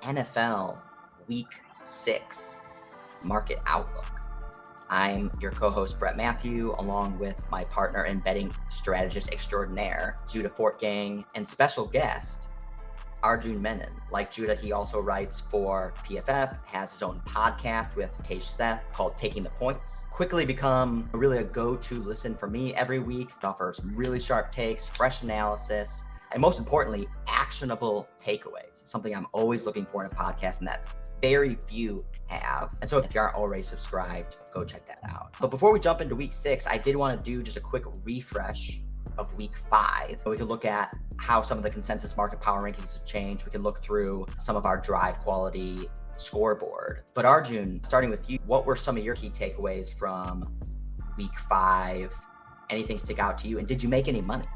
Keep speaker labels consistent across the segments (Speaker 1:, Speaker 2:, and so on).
Speaker 1: NFL Week 6 Market Outlook. I'm your co-host, Brett Matthew, along with my partner and betting strategist extraordinaire, Judah Fortgang, and special guest, Arjun Menon. Like Judah, he also writes for PFF, has his own podcast with Tage Seth called Taking the Points. Quickly become really a go-to listen for me every week. It offers some really sharp takes, fresh analysis, and most importantly, actionable takeaways. Something I'm always looking for in a podcast and that very few have. And so if you aren't already subscribed, go check that out. But before we jump into week 6, I did want to do just a quick refresh of week 5. We could look at how some of the consensus market power rankings have changed. We could look through some of our drive quality scoreboard. But Arjun, starting with you, what were some of your key takeaways from week 5? Anything stick out to you? And did you make any money?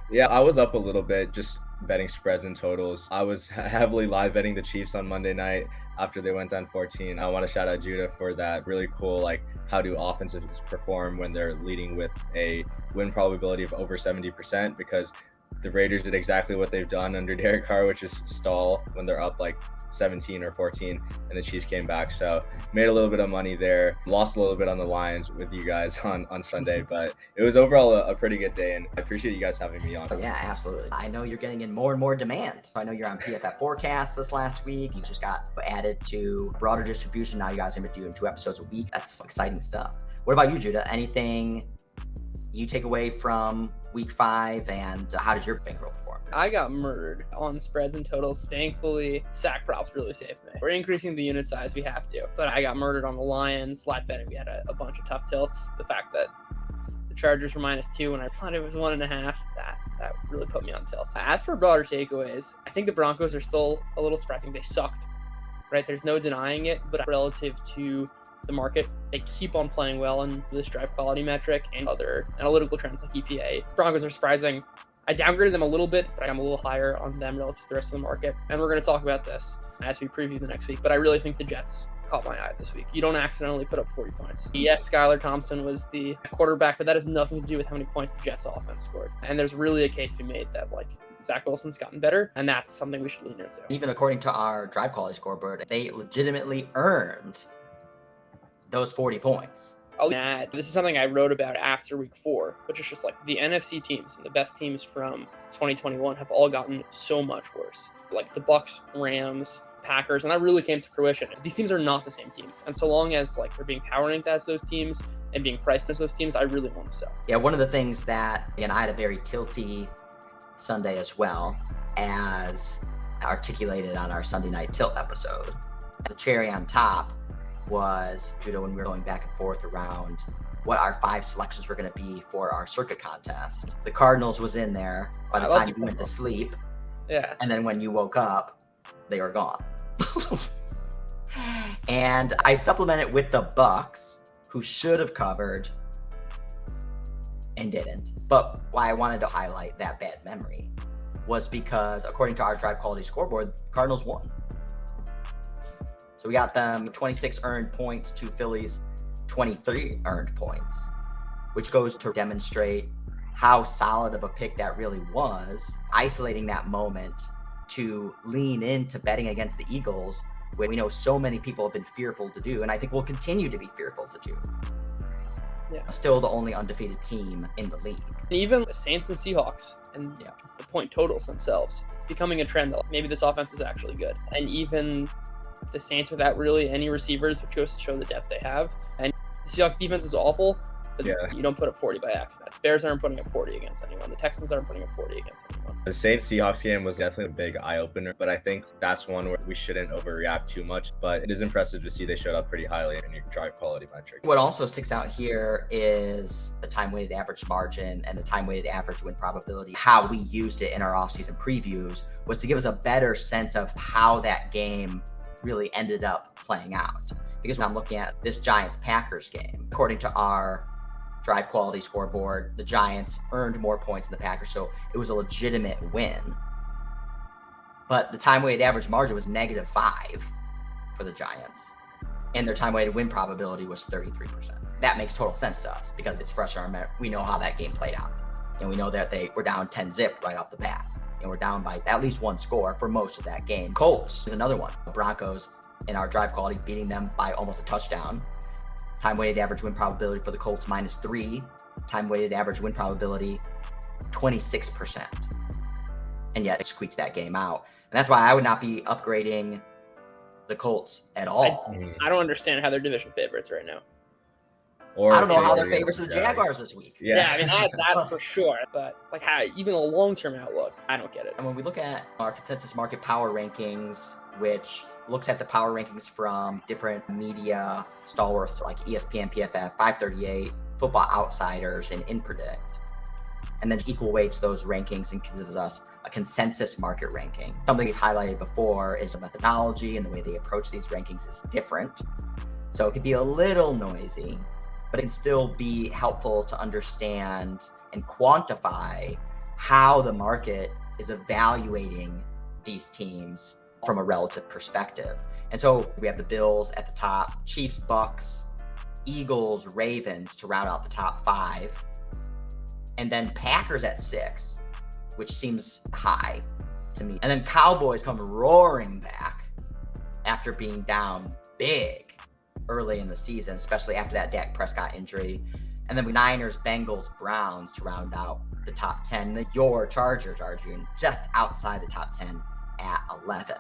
Speaker 2: Yeah, I was up a little bit, just betting spreads and totals. I was heavily live betting the Chiefs on Monday night after they went down 14. I want to shout out Judah for that really cool, how do offensives perform when they're leading with a win probability of over 70%, because the Raiders did exactly what they've done under Derek Carr, which is stall when they're up 17 or 14, and the Chiefs came back. So made a little bit of money there, lost a little bit on the Lions with you guys on Sunday, but it was overall a pretty good day, and I appreciate you guys having me on.
Speaker 1: Oh, yeah, absolutely. I know you're getting in more and more demand. I know you're on PFF Forecast this last week. You just got added to broader distribution. Now you guys are going to be doing 2 episodes a week. That's exciting stuff. What about you, Judah? Anything you take away from week 5, and how did your bankroll perform?
Speaker 3: I got murdered on spreads and totals. Thankfully, sack props really saved me. We're increasing the unit size, we have to. But I got murdered on the Lions. Live betting, we had a bunch of tough tilts. The fact that the Chargers were -2 when I thought it was 1.5, that really put me on tilt. As for broader takeaways, I think the Broncos are still a little surprising. They sucked, right? There's no denying it, but relative to the market, they keep on playing well in this drive quality metric and other analytical trends like EPA. Broncos are surprising. I downgraded them a little bit, but I'm a little higher on them relative to the rest of the market. And we're going to talk about this as we preview the next week. But I really think the Jets caught my eye this week. You don't accidentally put up 40 points. Yes, Skylar Thompson was the quarterback, but that has nothing to do with how many points the Jets offense scored. And there's really a case to be made that Zach Wilson's gotten better, and that's something we should lean into.
Speaker 1: Even according to our drive quality scoreboard, they legitimately earned those 40 points.
Speaker 3: This is something I wrote about after week 4, which is just the NFC teams and the best teams from 2021 have all gotten so much worse. The Bucs, Rams, Packers, and that really came to fruition. These teams are not the same teams. And so long as they're being power ranked as those teams and being priced as those teams, I really want to sell.
Speaker 1: Yeah, one of the things that, again, I had a very tilty Sunday as well, as articulated on our Sunday night tilt episode. The cherry on top was, Judah, when we were going back and forth around what our 5 selections were going to be for our Circa contest. The Cardinals was in there by the time you went to sleep.
Speaker 3: Yeah.
Speaker 1: And then when you woke up, they were gone. And I supplemented with the Bucs, who should have covered and didn't. But why I wanted to highlight that bad memory was because, according to our drive quality scoreboard, Cardinals won. So we got them 26 earned points to Philly's 23 earned points, which goes to demonstrate how solid of a pick that really was, isolating that moment to lean into betting against the Eagles, when we know so many people have been fearful to do, and I think will continue to be fearful to do. Yeah. Still the only undefeated team in the league.
Speaker 3: Even the Saints and Seahawks and the point totals themselves, it's becoming a trend that maybe this offense is actually good. And even the Saints without really any receivers, which goes to show the depth they have. And the Seahawks defense is awful, but you don't put up 40 by accident. Bears aren't putting up 40 against anyone. The Texans aren't putting up 40 against anyone.
Speaker 2: The Saints-Seahawks game was definitely a big eye-opener, but I think that's one where we shouldn't overreact too much. But it is impressive to see they showed up pretty highly in your drive quality metric.
Speaker 1: What also sticks out here is the time-weighted average margin and the time-weighted average win probability. How we used it in our offseason previews was to give us a better sense of how that game really ended up playing out. Because when I'm looking at this Giants-Packers game, according to our drive quality scoreboard, the Giants earned more points than the Packers, so it was a legitimate win. But the time-weighted average margin was -5 for the Giants, and their time-weighted win probability was 33%. That makes total sense to us because it's fresh in our memory. We know how that game played out, and we know that they were down 10-zip right off the bat. and we're down by at least one score for most of that game. Colts is another one. The Broncos in our drive quality beating them by almost a touchdown. Time weighted average win probability for the Colts -3. Time weighted average win probability 26%. And yet it squeaked that game out. And that's why I would not be upgrading the Colts at all.
Speaker 3: I don't understand how they're division favorites right now.
Speaker 2: Or
Speaker 1: I don't know how they're favorites of the Jaguars this week.
Speaker 3: Yeah, I mean, that for sure. But like how even a long-term outlook, I don't get it.
Speaker 1: And when we look at our consensus market power rankings, which looks at the power rankings from different media stalwarts like ESPN, PFF, 538, Football Outsiders, and InPredict, and then equal weights those rankings and gives us a consensus market ranking. Something we've highlighted before is the methodology and the way they approach these rankings is different. So it could be a little noisy, but it can still be helpful to understand and quantify how the market is evaluating these teams from a relative perspective. And so we have the Bills at the top, Chiefs, Bucs, Eagles, Ravens to round out the top 5, and then Packers at 6, which seems high to me. And then Cowboys come roaring back after being down big early in the season, especially after that Dak Prescott injury. And then we Niners, Bengals, Browns to round out the top 10. Then your Chargers, Arjun, just outside the top 10 at 11.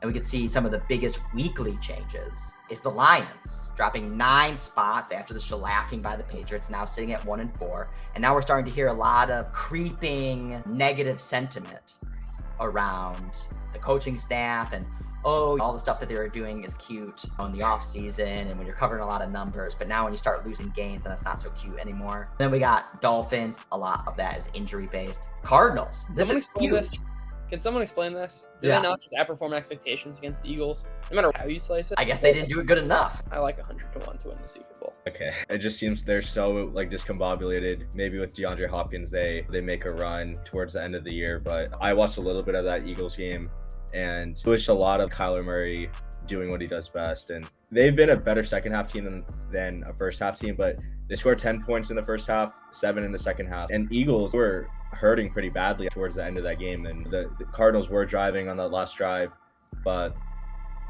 Speaker 1: And we could see some of the biggest weekly changes is the Lions dropping 9 spots after the shellacking by the Patriots, now sitting at 1-4. And now we're starting to hear a lot of creeping negative sentiment around the coaching staff and, oh, all the stuff that they were doing is cute on the off season and when you're covering a lot of numbers, but now when you start losing games, then it's not so cute anymore. Then we got Dolphins. A lot of that is injury based. Cardinals. This is huge.
Speaker 3: Can someone explain this? Did they not just outperform expectations against the Eagles? No matter how you slice it.
Speaker 1: I guess they didn't do it good enough.
Speaker 3: I like 100-1 to win the Super Bowl.
Speaker 2: Okay. It just seems they're so like discombobulated. Maybe with DeAndre Hopkins, they make a run towards the end of the year. But I watched a little bit of that Eagles game, and it was a lot of Kyler Murray doing what he does best. And they've been a better second half team than a first half team, but they scored 10 points in the first half, 7 in the second half. And Eagles were hurting pretty badly towards the end of that game. And the Cardinals were driving on that last drive, but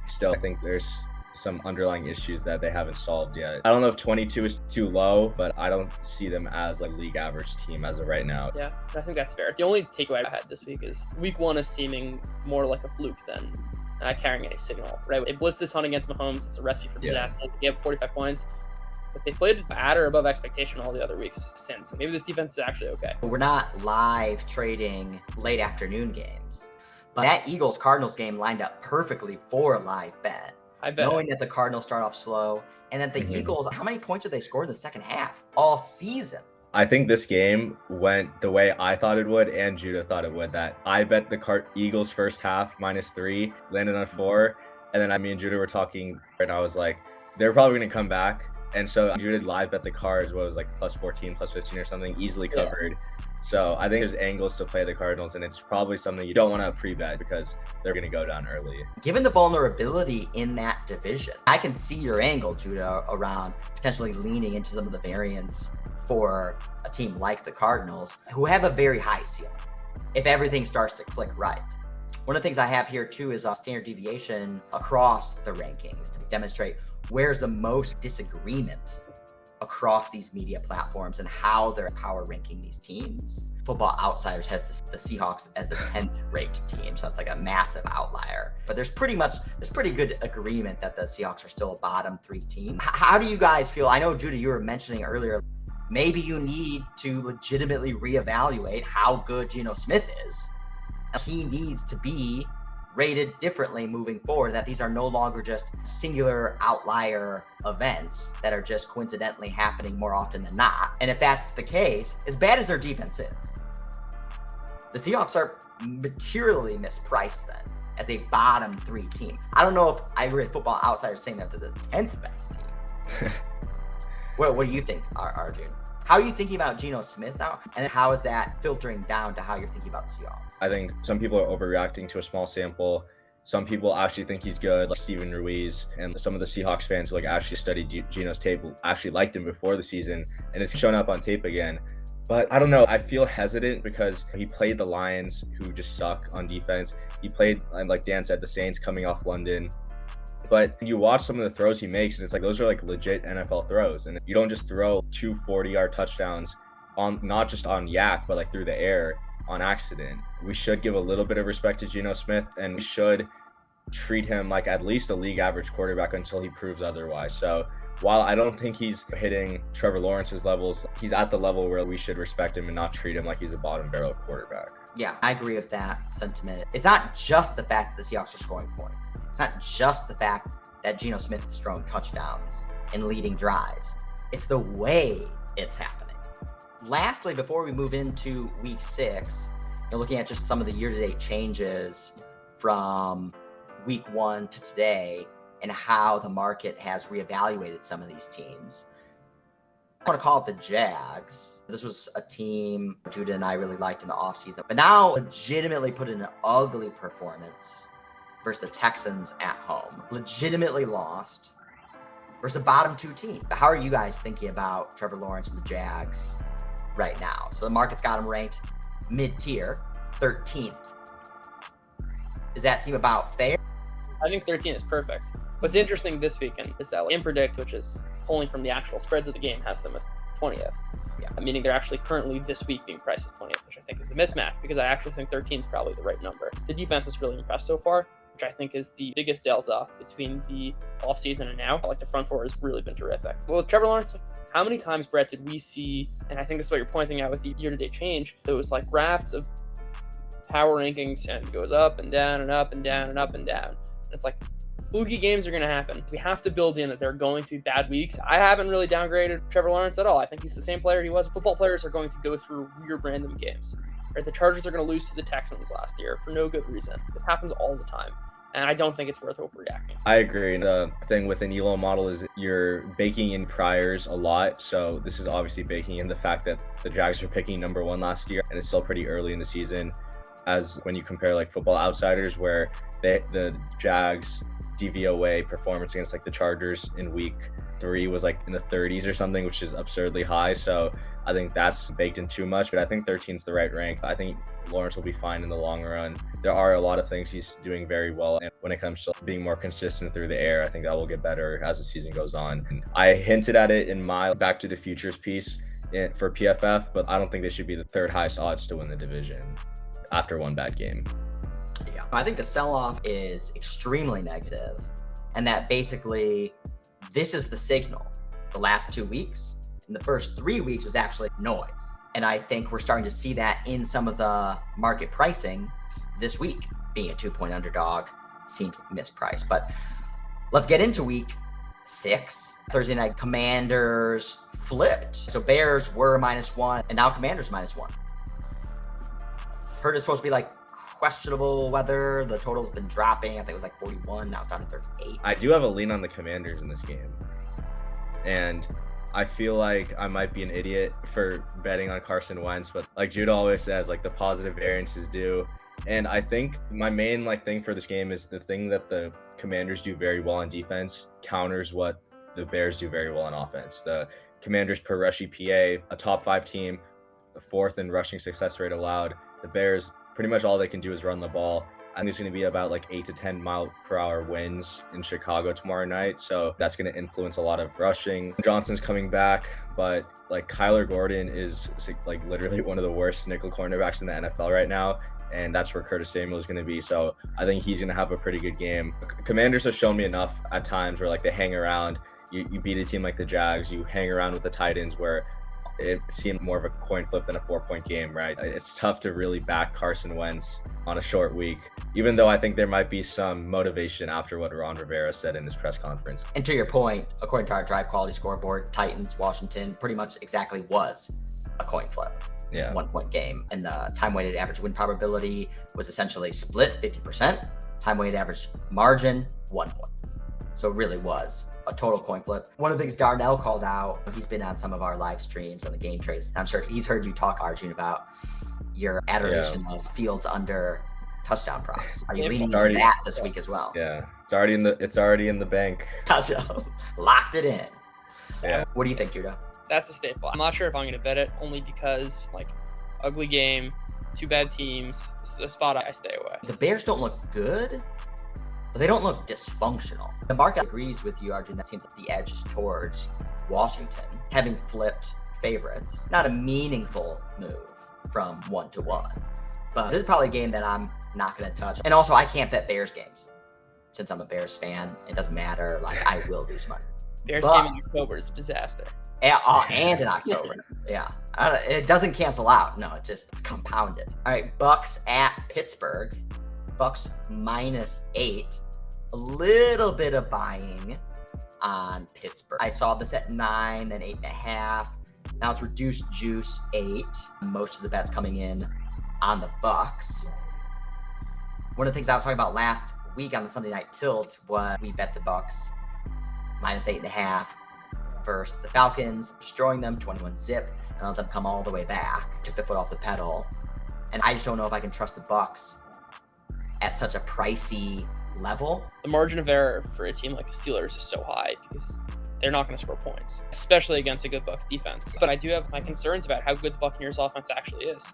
Speaker 2: still, I think there's some underlying issues that they haven't solved yet. I don't know if 22 is too low, but I don't see them as a league average team as of right now.
Speaker 3: Yeah, I think that's fair. The only takeaway I had this week is week 1 is seeming more like a fluke than carrying any signal, right? They blitzed a ton against Mahomes. It's a recipe for disaster. They gave 45 points. But they played at or above expectation all the other weeks since. Maybe this defense is actually okay.
Speaker 1: We're not live trading late afternoon games, but that Eagles-Cardinals game lined up perfectly for a live bet.
Speaker 3: I bet.
Speaker 1: Knowing that the Cardinals start off slow, and that the Eagles, how many points did they score in the second half all season?
Speaker 2: I think this game went the way I thought it would, and Judah thought it would. That I bet the Eagles first half -3, landed on 4, and then me and Judah were talking, and I was like, they're probably going to come back. And so Judah's live bet the Cards was like +14, +15 or something, easily covered. Yeah. So I think there's angles to play the Cardinals, and it's probably something you don't want to pre-bet because they're going to go down early.
Speaker 1: Given the vulnerability in that division, I can see your angle, Judah, around potentially leaning into some of the variance for a team like the Cardinals, who have a very high ceiling if everything starts to click right. One of the things I have here too is a standard deviation across the rankings to demonstrate where's the most disagreement across these media platforms and how they're power ranking these teams. Football Outsiders has the Seahawks as the 10th ranked team, so that's like a massive outlier. But there's pretty good agreement that the Seahawks are still a bottom 3 team. How do you guys feel? I know, Judah, you were mentioning earlier, maybe you need to legitimately reevaluate how good Geno Smith is. He needs to be rated differently moving forward, that these are no longer just singular outlier events that are just coincidentally happening more often than not. And if that's the case, as bad as their defense is, the Seahawks are materially mispriced then as a bottom 3 team. I don't know if I agree with Football Outsiders saying that they're the 10th best team. What do you think, Arjun? How are you thinking about Geno Smith now? And how is that filtering down to how you're thinking about the Seahawks?
Speaker 2: I think some people are overreacting to a small sample. Some people actually think he's good, like Steven Ruiz, and some of the Seahawks fans who actually studied Geno's tape actually liked him before the season, and it's shown up on tape again. But I don't know. I feel hesitant because he played the Lions, who just suck on defense. He played, like Dan said, the Saints coming off London. But you watch some of the throws he makes, and it's like those are like legit NFL throws. And you don't just throw 2 40-yard touchdowns on not just on yak, but like through the air on accident. We should give a little bit of respect to Geno Smith, and we should treat him like at least a league average quarterback until he proves otherwise. So while I don't think he's hitting Trevor Lawrence's levels, he's at the level where we should respect him and not treat him like he's a bottom barrel quarterback.
Speaker 1: Yeah, I agree with that sentiment. It's not just the fact that the Seahawks are scoring points. It's not just the fact that Geno Smith is throwing touchdowns and leading drives. It's the way it's happening. Lastly, before we move into week 6, looking at just some of the year-to-date changes from week 1 to today and how the market has reevaluated some of these teams. I want to call it the Jags. This was a team Judah and I really liked in the offseason, but now legitimately put in an ugly performance versus the Texans at home. Legitimately lost versus a bottom 2 team. How are you guys thinking about Trevor Lawrence and the Jags right now? So the market's got him ranked mid-tier, 13th. Does that seem about fair?
Speaker 3: I think 13 is perfect. What's interesting this weekend is that InPredict, which is pulling from the actual spreads of the game, has them as 20th. Yeah. Meaning they're actually currently this week being priced as 20th, which I think is a mismatch because I actually think 13 is probably the right number. The defense is really impressed so far, which I think is the biggest delta between the offseason and now. Like the front four has really been terrific. Well, Trevor Lawrence, how many times, Brett, did we see, and I think this is what you're pointing out with the year-to-date change, those like rafts of power rankings and goes up and down and up and down and up and down. And it's like, fluky games are going to happen. We have to build in that there are going to be bad weeks. I haven't really downgraded Trevor Lawrence at all. I think he's the same player he was. Football players are going to go through weird random games. Right? The Chargers are going to lose to the Texans last year for no good reason. This happens all the time. And I don't think it's worth overreacting.
Speaker 2: I agree. And the thing with an ELO model is you're baking in priors a lot. So this is obviously baking in the fact that the Jags are picking number 1 last year, and it's still pretty early in the season. As when you compare like Football Outsiders, where the Jags DVOA performance against like the Chargers in week 3 was like in the 30s or something, which is absurdly high. So I think that's baked in too much, but I think 13 is the right rank. I think Lawrence will be fine in the long run. There are a lot of things he's doing very well, and when it comes to being more consistent through the air, I think that will get better as the season goes on. And I hinted at it in my Back to the Futures piece for PFF, but I don't think they should be the 3rd highest odds to win the division after one bad game.
Speaker 1: Yeah, I think the sell-off is extremely negative, and that basically this is the signal. The last 2 weeks and the first 3 weeks was actually noise, and I think we're starting to see that in some of the market pricing this week. Being a 2-point underdog seems mispriced, but let's get into week 6. Thursday night, Commanders flipped. So Bears were -1, and now Commanders -1. Heard it's supposed to be like questionable weather. The total's been dropping. I think it was like 41. Now it's down to 38.
Speaker 2: I do have a lean on the Commanders in this game. And I feel like I might be an idiot for betting on Carson Wentz, but like Judah always says, like the positive variance is due. And I think my main thing for this game is the thing that the Commanders do very well on defense counters what the Bears do very well on offense. The Commanders per rush EPA, a top 5 team, 4th in rushing success rate allowed. The Bears, pretty much all they can do is run the ball. I think it's going to be about like 8 to 10 mile per hour winds in Chicago tomorrow night. So that's going to influence a lot of rushing. Johnson's coming back, but like Kyler Gordon is like literally one of the worst nickel cornerbacks in the NFL right now. And that's where Curtis Samuel is going to be. So I think he's going to have a pretty good game. Commanders have shown me enough at times where like they hang around. You beat a team like the Jags, you hang around with the Titans where it seemed more of a coin flip than a 4-point game, right? It's tough to really back Carson Wentz on a short week, even though I think there might be some motivation after what Ron Rivera said in his press conference.
Speaker 1: And to your point, according to our drive quality scoreboard, Titans, Washington pretty much exactly was a coin flip.
Speaker 2: Yeah.
Speaker 1: 1-point game. And the time-weighted average win probability was essentially split 50%. Time-weighted average margin, 1 point. So it really was a total coin flip. One of the things Darnell called out, he's been on some of our live streams on the game trades. I'm sure he's heard you talk, Arjun, about your adoration of Fields under touchdown props. Are you leaning into that this week as well?
Speaker 2: Yeah, it's already in the bank.
Speaker 1: Locked it in.
Speaker 2: Yeah.
Speaker 1: What do you think, Judah?
Speaker 3: That's a staple. I'm not sure if I'm going to bet it, only because, like, ugly game, two bad teams, it's a spot I stay away.
Speaker 1: The Bears don't look good, but they don't look dysfunctional. The market agrees with you, Arjun. That seems like the edge is towards Washington, having flipped favorites. Not a meaningful move from 1-1. But this is probably a game that I'm not going to touch. And also, I can't bet Bears games. Since I'm a Bears fan, it doesn't matter. Like, I will lose money.
Speaker 3: Bears game in October is a disaster.
Speaker 1: And in October. Yeah. It doesn't cancel out. No, it's compounded. All right, Bucs at Pittsburgh. Bucs -8. A little bit of buying on Pittsburgh. I saw this at 9, then 8.5. Now it's reduced juice 8. Most of the bets coming in on the Bucs. One of the things I was talking about last week on the Sunday Night Tilt was we bet the Bucs -8.5 versus the Falcons, destroying them 21-zip, and let them come all the way back. Took the foot off the pedal, and I just don't know if I can trust the Bucs at such a pricey level.
Speaker 3: The margin of error for a team like the Steelers is so high because they're not going to score points, especially against a good Bucs defense. But I do have my concerns about how good the Buccaneers offense actually is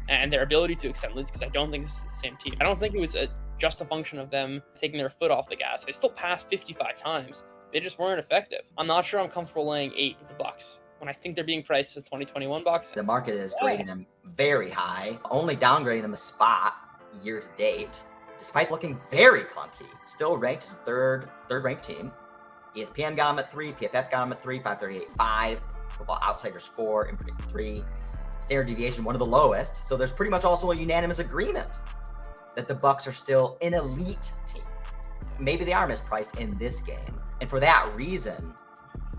Speaker 3: and their ability to extend leads, because I don't think this is the same team. I don't think it was just a function of them taking their foot off the gas. They still passed 55 times. They just weren't effective. I'm not sure I'm comfortable laying 8 with the Bucs when I think they're being priced as 2021 Bucs.
Speaker 1: The market is grading them very high, only downgrading them a spot year to date, despite looking very clunky. Still ranked as third ranked team. ESPN got them at 3, PFF got them at 3, 538, 5, Football Outsiders 4, and Predict 3. Standard deviation, one of the lowest. So there's pretty much also a unanimous agreement that the Bucs are still an elite team. Maybe they are mispriced in this game. And for that reason,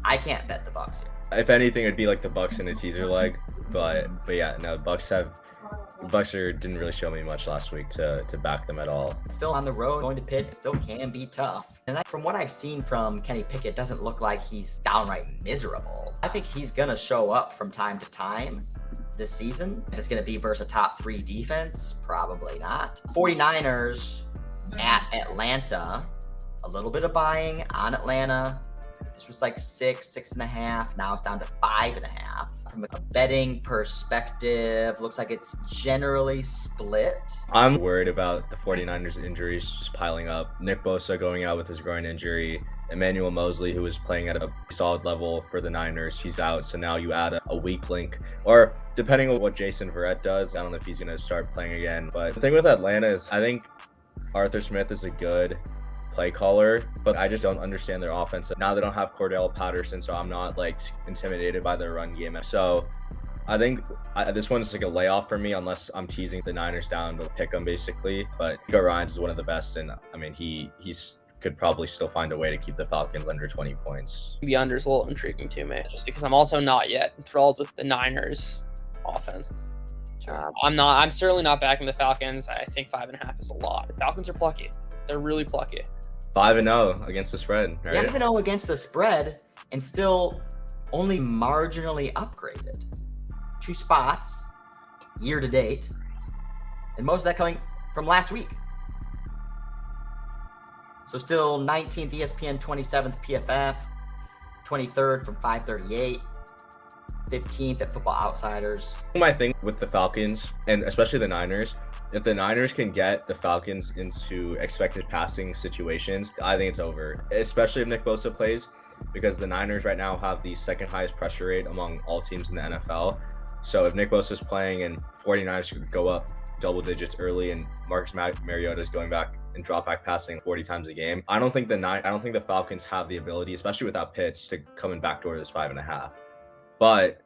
Speaker 1: I can't bet the Bucs here.
Speaker 2: If anything, it'd be like the Bucs in a teaser leg. But yeah, no, the Bucs didn't really show me much last week to back them at all.
Speaker 1: Still on the road, going to Pitt, it still can be tough. And from what I've seen from Kenny Pickett, it doesn't look like he's downright miserable. I think he's going to show up from time to time this season. If it's going to be versus a top 3 defense, probably not. 49ers at Atlanta. A little bit of buying on Atlanta. This was like 6.5. Now it's down to 5.5. From a betting perspective, looks like it's generally split.
Speaker 2: I'm worried about the 49ers injuries just piling up. Nick Bosa going out with his groin injury. Emmanuel Mosley, who was playing at a solid level for the Niners, he's out. So now you add a weak link, or depending on what Jason Verrett does, I don't know if he's going to start playing again. But the thing with Atlanta is I think Arthur Smith is a good play caller, but I just don't understand their offense. Now they don't have Cordell Patterson, so I'm not like intimidated by their run game. So I think this one is like a layoff for me unless I'm teasing the Niners down to pick them basically. But Nico Ryans is one of the best, and I mean he's could probably still find a way to keep the Falcons under 20 points.
Speaker 3: The under is a little intriguing to me, just because I'm also not yet enthralled with the Niners offense. I'm certainly not backing the Falcons. I think 5.5 is a lot. The Falcons are plucky. They're really plucky.
Speaker 2: 5-0 against the spread, right?
Speaker 1: 5-0 against the spread, and still only marginally upgraded. 2 spots year to date, and most of that coming from last week. So still 19th ESPN, 27th PFF, 23rd from 538, 15th at Football Outsiders.
Speaker 2: My thing with the Falcons, and especially the Niners, if the Niners can get the Falcons into expected passing situations, I think it's over, especially if Nick Bosa plays, because the Niners right now have the second highest pressure rate among all teams in the NFL. So if Nick Bosa is playing and 49ers could go up double digits early and Marcus Mariota is going back and drop back passing 40 times a game, I don't think the Falcons have the ability, especially without Pitts, to come and backdoor this 5.5. But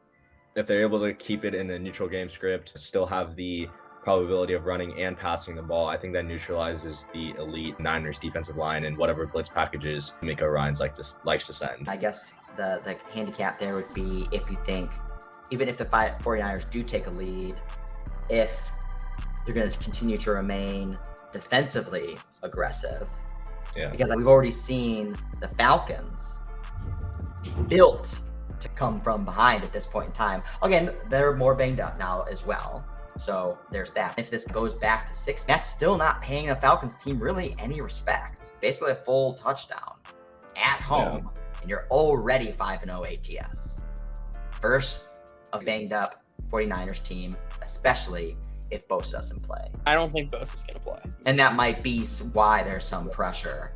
Speaker 2: if they're able to keep it in a neutral game script, still have the probability of running and passing the ball, I think that neutralizes the elite Niners defensive line and whatever blitz packages Miko Ryans likes to send.
Speaker 1: I guess the handicap there would be if you think, even if the 49ers do take a lead, if they're going to continue to remain defensively aggressive.
Speaker 2: Yeah.
Speaker 1: Because we've already seen the Falcons built to come from behind at this point in time. Again, they're more banged up now as well. So there's that. If this goes back to 6, that's still not paying the Falcons team really any respect. Basically a full touchdown at home and you're already 5-0 ATS. Versus a banged up 49ers team, especially if Bosa doesn't play.
Speaker 3: I don't think Bosa's going to play.
Speaker 1: And that might be why there's some pressure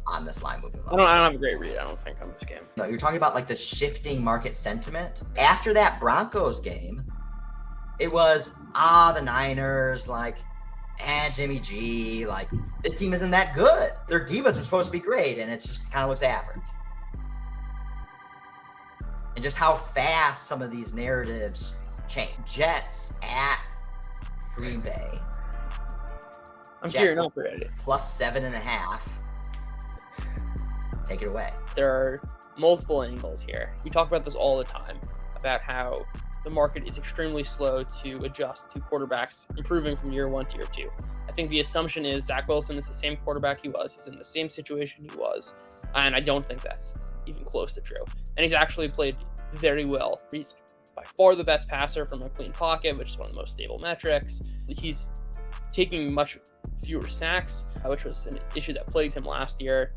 Speaker 1: on this line moving
Speaker 3: I don't have a great read, I don't think, on this game.
Speaker 1: No, you're talking about like the shifting market sentiment. After that Broncos game, it was, the Niners, like, Jimmy G, like, this team isn't that good. Their defense was supposed to be great, and it just kind of looks average. And just how fast some of these narratives change. Jets at Green Bay.
Speaker 3: I'm sure you're not ready.
Speaker 1: Plus 7.5. Take it away.
Speaker 3: There are multiple angles here. We talk about this all the time, about how the market is extremely slow to adjust to quarterbacks improving from year 1 to year 2. I think the assumption is Zach Wilson is the same quarterback he was. He's in the same situation he was. And I don't think that's even close to true. And he's actually played very well. He's by far the best passer from a clean pocket, which is one of the most stable metrics. He's taking much fewer sacks, which was an issue that plagued him last year.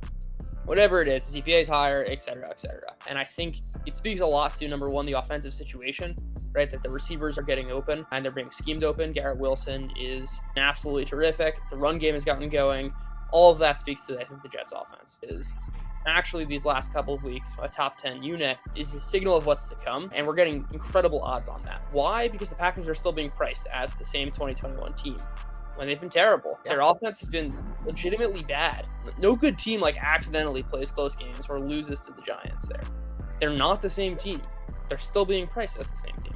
Speaker 3: Whatever it is, his EPA is higher, et cetera, et cetera. And I think it speaks a lot to, number one, the offensive situation, right? That the receivers are getting open and they're being schemed open. Garrett Wilson is absolutely terrific. The run game has gotten going. All of that speaks to, I think, the Jets offense is actually these last couple of weeks, a top 10 unit is a signal of what's to come. And we're getting incredible odds on that. Why? Because the Packers are still being priced as the same 2021 team, when they've been terrible. Their offense has been legitimately bad. No good team like accidentally plays close games or loses to the Giants there. They're not the same team. They're still being priced as the same team.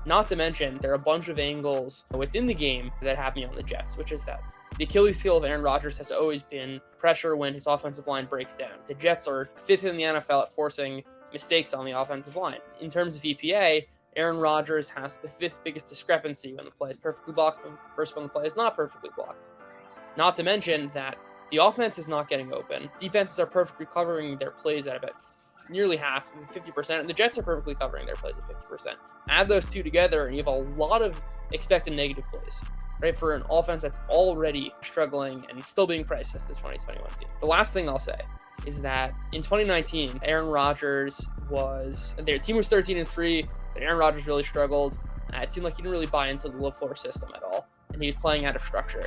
Speaker 3: Not to mention, there are a bunch of angles within the game that have me on the Jets, which is that the Achilles heel of Aaron Rodgers has always been pressure when his offensive line breaks down. The Jets are 5th in the NFL at forcing mistakes on the offensive line. In terms of EPA, Aaron Rodgers has the 5th biggest discrepancy when the play is perfectly blocked versus when the play is not perfectly blocked. Not to mention that the offense is not getting open. Defenses are perfectly covering their plays at about nearly half, 50%, and the Jets are perfectly covering their plays at 50%. Add those two together, and you have a lot of expected negative plays, right, for an offense that's already struggling and still being priced as the 2021 team. The last thing I'll say is that in 2019, Aaron Rodgers their team was 13-3, but Aaron Rodgers really struggled. It seemed like he didn't really buy into the low-floor system at all, and he was playing out of structure.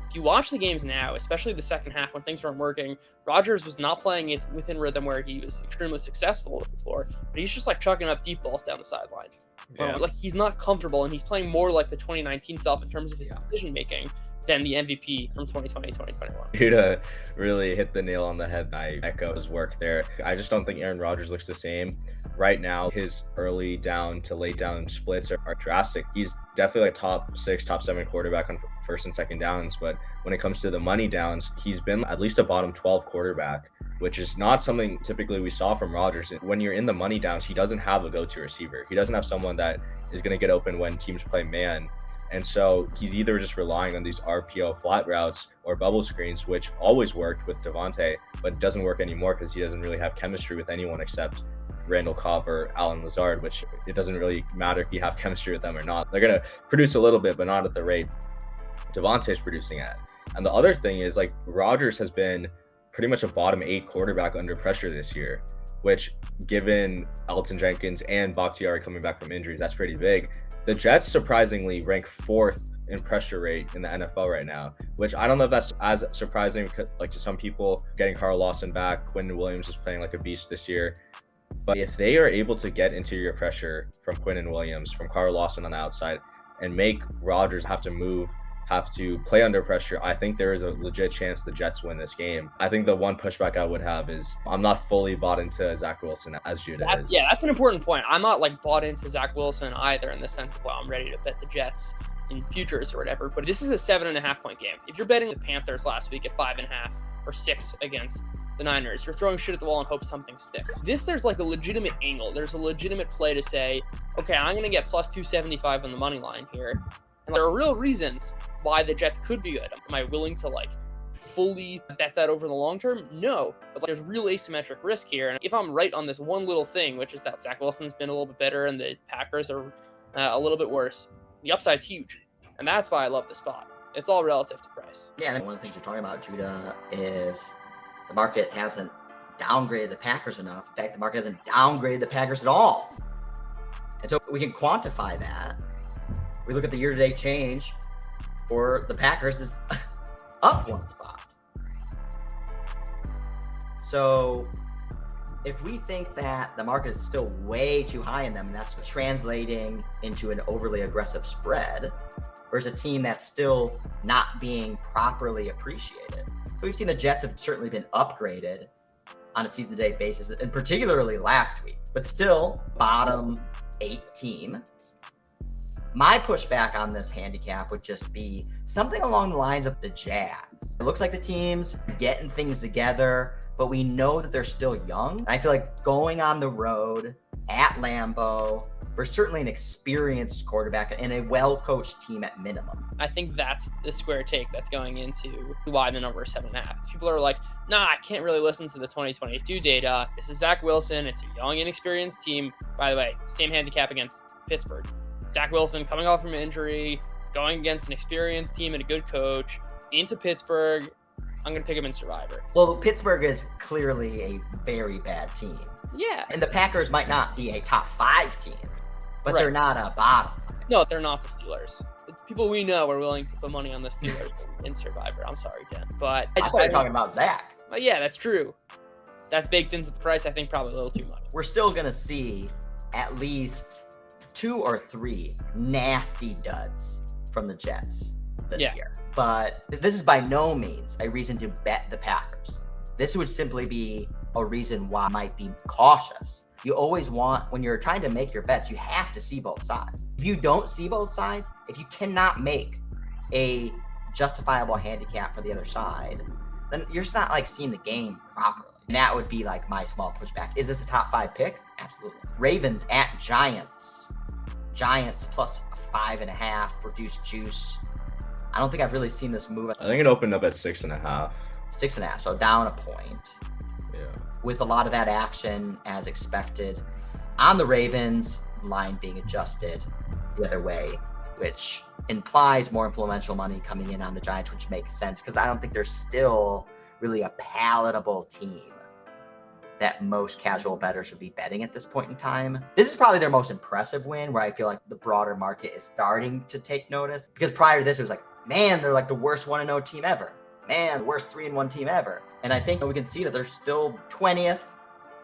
Speaker 3: If you watch the games now, especially the second half when things weren't working, Rodgers was not playing it within rhythm where he was extremely successful with the floor, but he's just like chucking up deep balls down the sideline.
Speaker 2: Yeah.
Speaker 3: Like he's not comfortable, and he's playing more like the 2019 self in terms of his decision-making than the MVP from 2020, 2021.
Speaker 2: Judah really hit the nail on the head. I echo his work there. I just don't think Aaron Rodgers looks the same. Right now, his early down to late down splits are drastic. He's definitely like top 6, top 7 quarterback on first and second downs, but when it comes to the money downs, he's been at least a bottom 12 quarterback, which is not something typically we saw from Rodgers. When you're in the money downs, he doesn't have a go-to receiver. He doesn't have someone that is going to get open when teams play man. And so he's either just relying on these RPO flat routes or bubble screens, which always worked with Devontae, but doesn't work anymore because he doesn't really have chemistry with anyone except Randall Cobb or Alan Lazard, which it doesn't really matter if you have chemistry with them or not. They're going to produce a little bit, but not at the rate Devontae's producing at. And the other thing is, like, Rodgers has been pretty much a bottom 8 quarterback under pressure this year, which, given Elton Jenkins and Bakhtiari coming back from injuries, that's pretty big. The Jets surprisingly rank 4th in pressure rate in the NFL right now, which I don't know if that's as surprising because, like, to some people, getting Carl Lawson back, Quinn Williams is playing like a beast this year. But if they are able to get interior pressure from Quinn Williams, from Carl Lawson on the outside, and make Rodgers have to play under pressure, I think there is a legit chance the Jets win this game. I think the one pushback I would have is I'm not fully bought into Zach Wilson as Judah is.
Speaker 3: Yeah, that's an important point. I'm not like bought into Zach Wilson either in the sense of, well, I'm ready to bet the Jets in futures or whatever, but this is a 7.5 point game. If you're betting the Panthers last week at 5.5 or 6 against the Niners, you're throwing shit at the wall and hope something sticks. There's like a legitimate angle. There's a legitimate play to say, okay, I'm going to get plus 275 on the money line here. And there are real reasons why the Jets could be good. Am I willing to like fully bet that over the long term? No, but like, there's real asymmetric risk here. And if I'm right on this one little thing, which is that Zach Wilson's been a little bit better and the Packers are a little bit worse, the upside's huge. And that's why I love the spot. It's all relative to price.
Speaker 1: Yeah, and one of the things you're talking about, Judah, is the market hasn't downgraded the Packers enough. In fact, the market hasn't downgraded the Packers at all. And so we can quantify that. We look at the year-to-date change for the Packers is up one spot. So if we think that the market is still way too high in them, and that's translating into an overly aggressive spread, versus a team that's still not being properly appreciated. We've seen the Jets have certainly been upgraded on a season-to-date basis, and particularly last week, but still bottom 8 team. My pushback on this handicap would just be something along the lines of the Jags. It looks like the team's getting things together, but we know that they're still young. I feel like going on the road at Lambeau for certainly an experienced quarterback and a well-coached team at minimum.
Speaker 3: I think that's the square take that's going into why the number is 7.5. People are like, nah, I can't really listen to the 2022 data. This is Zach Wilson. It's a young, inexperienced team. By the way, same handicap against Pittsburgh. Zach Wilson coming off from injury, going against an experienced team and a good coach into Pittsburgh. I'm going to pick him in Survivor.
Speaker 1: Well, Pittsburgh is clearly a very bad team.
Speaker 3: Yeah.
Speaker 1: And the Packers might not be a top 5 team, but
Speaker 3: Right.
Speaker 1: they're not a bottom 5.
Speaker 3: No, they're not the Steelers. The people we know are willing to put money on the Steelers in Survivor. I'm sorry, Dan. But
Speaker 1: I started talking about Zach.
Speaker 3: Yeah, that's true. That's baked into the price, I think, probably a little too much.
Speaker 1: We're still going to see at least 2 or 3 nasty duds from the Jets this year. But this is by no means a reason to bet the Packers. This would simply be a reason why I might be cautious. You always want, when you're trying to make your bets, you have to see both sides. If you don't see both sides, if you cannot make a justifiable handicap for the other side, then you're just not like seeing the game properly. And that would be like my small pushback. Is this a top 5 pick? Absolutely. Ravens at Giants. Giants plus 5.5 reduced juice. I don't think I've really seen this move.
Speaker 2: I think it opened up at 6.5.
Speaker 1: 6.5, so down a point.
Speaker 2: Yeah.
Speaker 1: With a lot of that action as expected. On the Ravens, line being adjusted the other way, which implies more influential money coming in on the Giants, which makes sense because I don't think they're still really a palatable team that most casual bettors would be betting at this point in time. This is probably their most impressive win, where I feel like the broader market is starting to take notice. Because prior to this, it was like, man, they're like the worst 1-0 team ever. Man, the worst 3-1 team ever. And I think we can see that they're still 20th.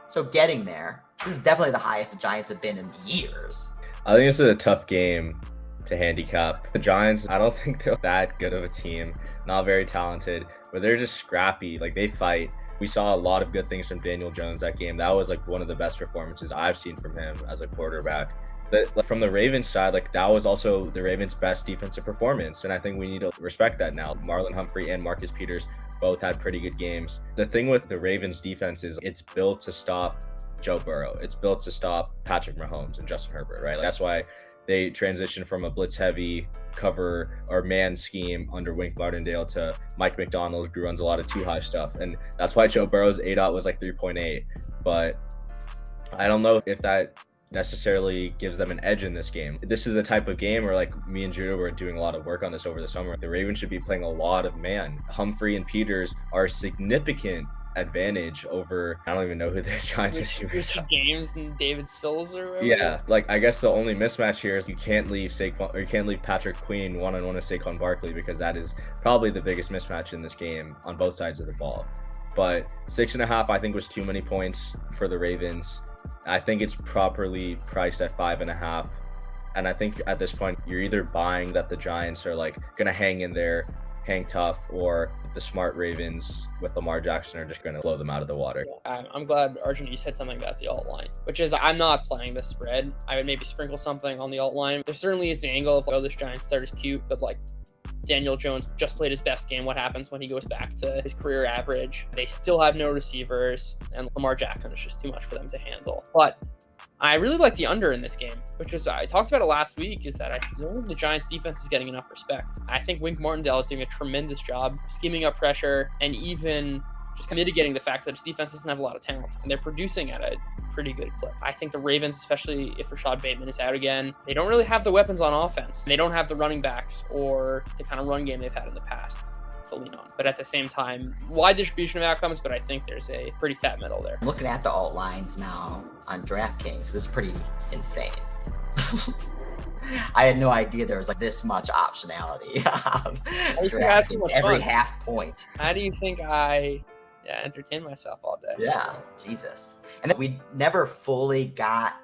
Speaker 1: So getting there. This is definitely the highest the Giants have been in years.
Speaker 2: I think this is a tough game to handicap. The Giants, I don't think they're that good of a team. Not very talented, but they're just scrappy. Like, they fight. We saw a lot of good things from Daniel Jones that game. That was like one of the best performances I've seen from him as a quarterback. But from the Ravens side, like, that was also the Ravens' best defensive performance. And I think we need to respect that now. Marlon Humphrey and Marcus Peters both had pretty good games. The thing with the Ravens defense is it's built to stop Joe Burrow. It's built to stop Patrick Mahomes and Justin Herbert, right? Like, that's why they transitioned from a blitz-heavy cover or man scheme under Wink Martindale to Mike McDonald, who runs a lot of too-high stuff. And that's why Joe Burrow's ADOT was like 3.8. But I don't know if that necessarily gives them an edge in this game. This is a type of game where, like, me and Judah were doing a lot of work on this over the summer. The Ravens should be playing a lot of man. Humphrey and Peters are significant advantage over, I don't even know who the Giants receivers are.
Speaker 3: James and David Sills or whatever.
Speaker 2: Yeah, like, I guess the only mismatch here is you can't leave Saquon, or you can't leave Patrick Queen one-on-one with Saquon Barkley, because that is probably the biggest mismatch in this game on both sides of the ball. But 6.5, I think, was too many points for the Ravens. I think it's properly priced at 5.5. And I think at this point, you're either buying that the Giants are like going to hang in there, hang tough, or the smart Ravens with Lamar Jackson are just going to blow them out of the water.
Speaker 3: I'm glad, Arjun, you said something about the alt line, which is I'm not playing this spread. I would maybe sprinkle something on the alt line. There certainly is the angle of, oh, this Giants start is cute, but like, Daniel Jones just played his best game. What happens when he goes back to his career average? They still have no receivers, and Lamar Jackson is just too much for them to handle. But I really like the under in this game, which is, I talked about it last week, is that I don't think the Giants defense is getting enough respect. I think Wink Martindale is doing a tremendous job scheming up pressure and even just mitigating the fact that his defense doesn't have a lot of talent, and they're producing at a pretty good clip. I think the Ravens, especially if Rashad Bateman is out again, they don't really have the weapons on offense. They don't have the running backs or the kind of run game they've had in the past. to lean on. But at the same time, wide distribution of outcomes, but I think there's a pretty fat middle there.
Speaker 1: I'm looking at the alt lines now on DraftKings. This is pretty insane. I had no idea there was like this much optionality. Every half point.
Speaker 3: How do you think I entertain myself all day?
Speaker 1: Yeah, Jesus. And then we never fully got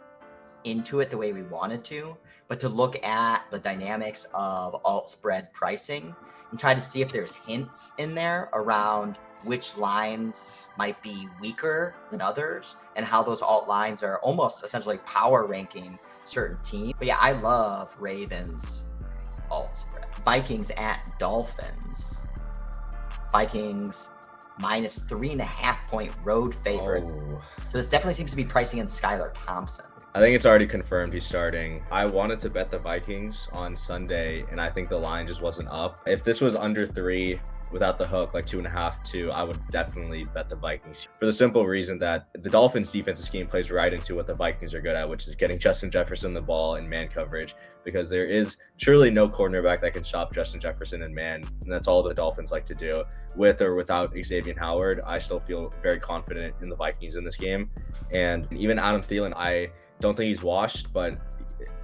Speaker 1: into it the way we wanted to, but to look at the dynamics of alt spread pricing and try to see if there's hints in there around which lines might be weaker than others and how those alt lines are almost essentially power ranking certain teams. But yeah, I love Ravens alt spread. Vikings at Dolphins. Vikings minus 3.5 point road favorites.
Speaker 2: Oh.
Speaker 1: So this definitely seems to be pricing in Skylar Thompson.
Speaker 2: I think it's already confirmed he's starting. I wanted to bet the Vikings on Sunday, and I think the line just wasn't up. If this was under 3 without the hook, like 2.5, 2, I would definitely bet the Vikings for the simple reason that the Dolphins defensive scheme plays right into what the Vikings are good at, which is getting Justin Jefferson the ball in man coverage, because there is truly no cornerback that can stop Justin Jefferson in man. And that's all the Dolphins like to do. With or without Xavier Howard, I still feel very confident in the Vikings in this game. And even Adam Thielen, I don't think he's washed, but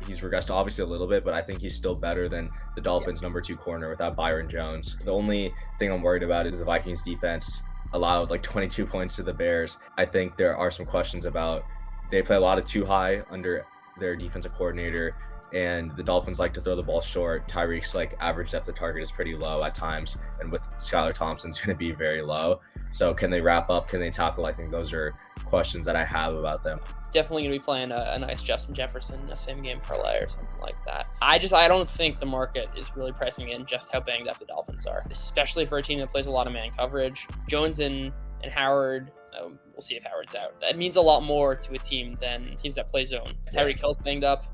Speaker 2: he's regressed obviously a little bit, but I think he's still better than the Dolphins' number 2 corner without Byron Jones. The only thing I'm worried about is the Vikings defense allowed like 22 points to the Bears. I think there are some questions about, they play a lot of too high under their defensive coordinator, and the Dolphins like to throw the ball short. Tyreek's like average depth of target is pretty low at times, and with Skylar Thompson's going to be very low. So can they wrap up? Can they tackle? I think those are questions that I have about them.
Speaker 3: Definitely going to be playing a nice Justin Jefferson in a same game parlay or something like that. I don't think the market is really pricing in just how banged up the Dolphins are, especially for a team that plays a lot of man coverage. Jones and Howard, we'll see if Howard's out. That means a lot more to a team than teams that play zone. Tyreek Hill's banged up,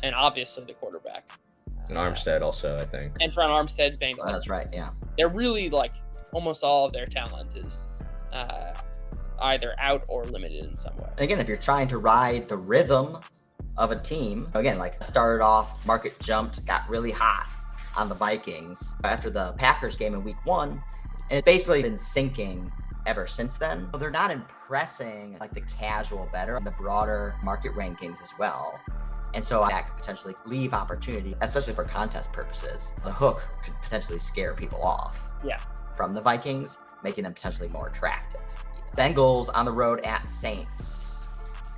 Speaker 3: and obviously the quarterback.
Speaker 2: And Armstead also, I think.
Speaker 3: And Teron Armstead's banged up.
Speaker 1: That's right, yeah.
Speaker 3: They're really, like, almost all of their talent is either out or limited in some way.
Speaker 1: Again, if you're trying to ride the rhythm of a team, again, like started off, market jumped, got really hot on the Vikings after the Packers game in week 1, and it's basically been sinking ever since then. They're not impressing like the casual bettor in the broader market rankings as well. And so that could potentially leave opportunity, especially for contest purposes. The hook could potentially scare people off from the Vikings, making them potentially more attractive. Bengals on the road at Saints.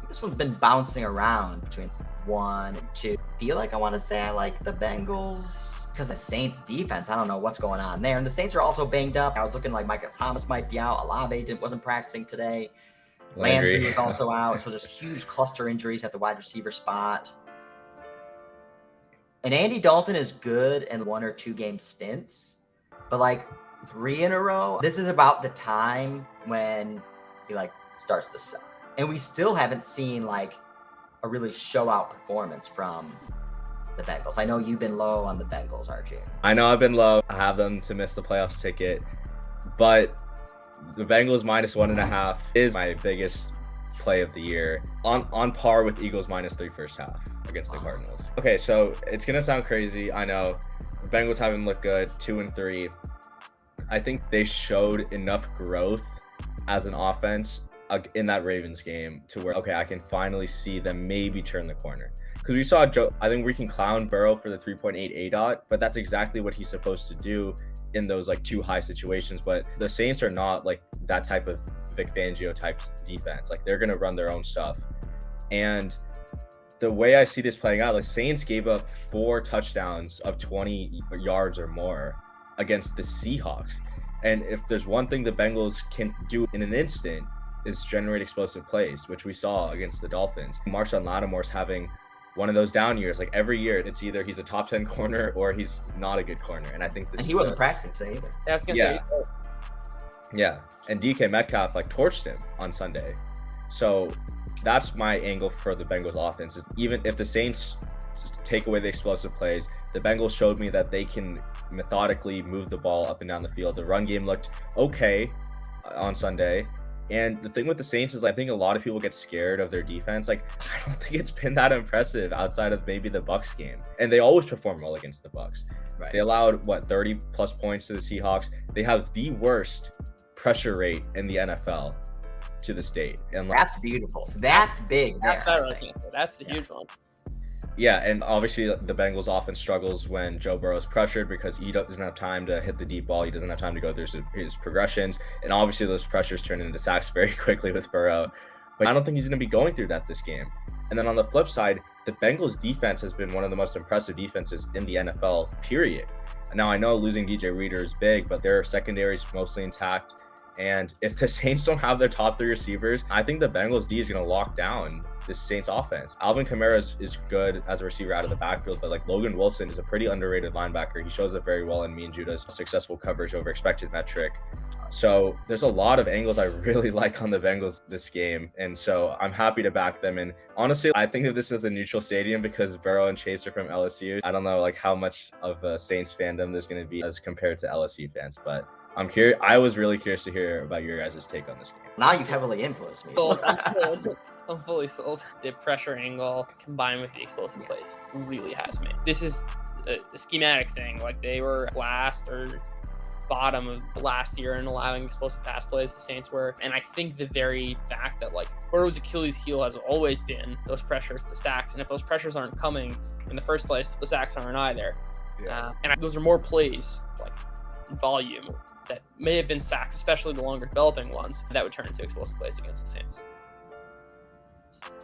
Speaker 1: This one's been bouncing around between 1 and 2. I feel like I want to say I like the Bengals because the Saints defense, I don't know what's going on there. And the Saints are also banged up. I was looking like Michael Thomas might be out. Olave wasn't practicing today. Landry was also out. So just huge cluster injuries at the wide receiver spot. And Andy Dalton is good in 1 or 2 game stints, but like 3 in a row, this is about the time when he like starts to suck. And we still haven't seen like a really show out performance from the Bengals. I know you've been low on the Bengals, Arjun.
Speaker 2: I know I've been low. I have them to miss the playoffs ticket, but the Bengals minus 1.5 is my biggest play of the year, on par with Eagles minus 3 first half against the Cardinals. Okay, so it's gonna sound crazy. I know the Bengals haven't looked good, 2-3. I think they showed enough growth as an offense in that Ravens game to where, okay, I can finally see them maybe turn the corner. Because we saw I think we can clown Burrow for the 3.8 ADOT, but that's exactly what he's supposed to do in those like too high situations. But the Saints are not like that type of Vic Fangio type defense. Like they're gonna run their own stuff. And the way I see this playing out, the Saints gave up 4 touchdowns of 20 yards or more against the Seahawks. And if there's one thing the Bengals can do in an instant is generate explosive plays, which we saw against the Dolphins. Marshawn Lattimore's having one of those down years. Like every year, it's either he's a top 10 corner or he's not a good corner. And I think this.
Speaker 1: And he wasn't practicing today either.
Speaker 3: Yeah, I was gonna say.
Speaker 2: Yeah, and DK Metcalf like torched him on Sunday. So that's my angle for the Bengals offense. Is even if the Saints take away the explosive plays, the Bengals showed me that they can methodically move the ball up and down the field. The run game looked okay on Sunday, And the thing with the Saints is I think a lot of people get scared of their defense. Like, I don't think it's been that impressive outside of maybe the Bucs game. And they always perform well against the Bucs.
Speaker 1: Right.
Speaker 2: They allowed 30 plus points to the Seahawks. They have the worst pressure rate in the NFL to this date. And
Speaker 1: that's beautiful. So that's big there.
Speaker 3: That's the huge one.
Speaker 2: Yeah, and obviously the Bengals offense struggles when Joe Burrow is pressured because he doesn't have time to hit the deep ball. He doesn't have time to go through his progressions. And obviously those pressures turn into sacks very quickly with Burrow. But I don't think he's going to be going through that this game. And then on the flip side, the Bengals defense has been one of the most impressive defenses in the NFL, period. Now, I know losing DJ Reader is big, but their secondary is mostly intact. And if the Saints don't have their top 3 receivers, I think the Bengals D is going to lock down this Saints offense. Alvin Kamara is good as a receiver out of the backfield, but like Logan Wilson is a pretty underrated linebacker. He shows up very well in me and Judah's successful coverage over expected metric. So there's a lot of angles I really like on the Bengals this game. And so I'm happy to back them. And honestly, I think of this as a neutral stadium because Burrow and Chase are from LSU. I don't know like how much of a Saints fandom there's going to be as compared to LSU fans, but I'm curious. I was really curious to hear about your guys' take on this game.
Speaker 1: Now you've heavily influenced me.
Speaker 3: I'm fully sold. The pressure angle combined with the explosive plays really has me. This is a schematic thing. Like they were last or bottom of last year in allowing explosive pass plays, the Saints were. And I think the very fact that like Burrow's Achilles heel has always been those pressures to sacks. And if those pressures aren't coming in the first place, the sacks aren't either. Yeah. Those are more plays, like volume, that may have been sacks, especially the longer developing ones, that would turn into explosive plays against the Saints.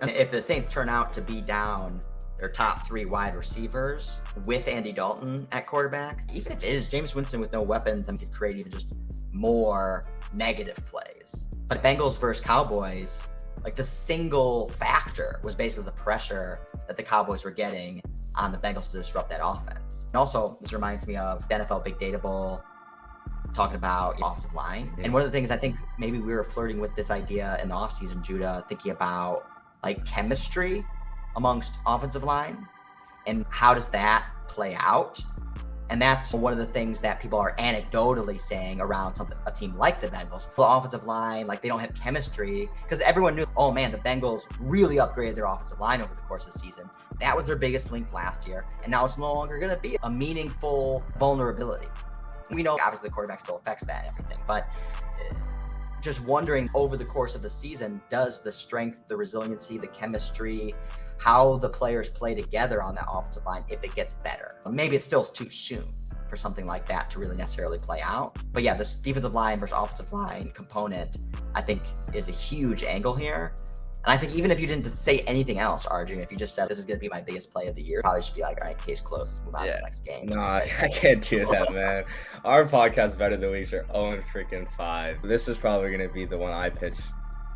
Speaker 1: And if the Saints turn out to be down their top 3 wide receivers with Andy Dalton at quarterback, even if it is Jameis Winston with no weapons, and could create even just more negative plays. But Bengals versus Cowboys, like the single factor was basically the pressure that the Cowboys were getting on the Bengals to disrupt that offense. And also, this reminds me of the NFL Big Data Bowl, talking about offensive line. And one of the things I think maybe we were flirting with this idea in the offseason, Judah, thinking about like chemistry amongst offensive line and how does that play out? And that's one of the things that people are anecdotally saying around a team like the Bengals. The offensive line, like they don't have chemistry because everyone knew, oh man, the Bengals really upgraded their offensive line over the course of the season. That was their biggest link last year. And now it's no longer going to be a meaningful vulnerability. We know obviously the quarterback still affects that and everything, but just wondering over the course of the season, does the strength, the resiliency, the chemistry, how the players play together on that offensive line, if it gets better? Maybe it's still too soon for something like that to really necessarily play out. But yeah, this defensive line versus offensive line component, I think, is a huge angle here. And I think even if you didn't say anything else, Arjun, if you just said this is going to be my biggest play of the year, probably just be like, all right, case closed, let's move on to the next game.
Speaker 2: No, I can't do that, man. Our podcast Better Than Weeks are 0-5. This is probably going to be the one I pitch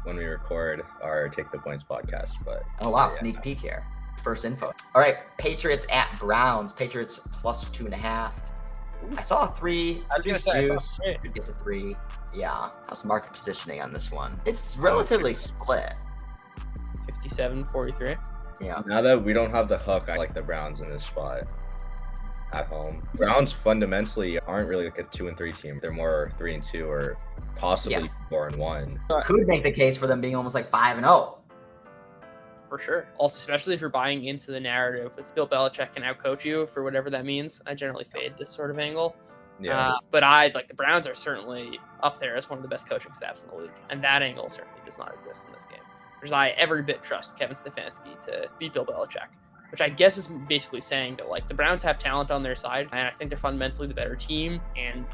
Speaker 2: when we record our Take the Points podcast. But
Speaker 1: oh wow, sneak peek here. First info. All right, Patriots at Browns. Patriots plus 2.5. I saw a 3.
Speaker 3: I was going to say,
Speaker 1: juice. Could get to 3. Yeah, how's market positioning on this one? It's relatively split.
Speaker 3: 57-43.
Speaker 1: Yeah.
Speaker 2: Now that we don't have the hook, I like the Browns in this spot at home. Browns fundamentally aren't really like a 2-3 team. They're more 3-2 or possibly 4-1.
Speaker 1: Could make the case for them being almost like 5-0.
Speaker 3: For sure. Also, especially if you're buying into the narrative with Bill Belichick can outcoach you for whatever that means. I generally fade this sort of angle.
Speaker 2: Yeah.
Speaker 3: But I like the Browns are certainly up there as one of the best coaching staffs in the league. And that angle certainly does not exist in this game. Because I every bit trust Kevin Stefanski to beat Bill Belichick, which I guess is basically saying that like the Browns have talent on their side, and I think they're fundamentally the better team. And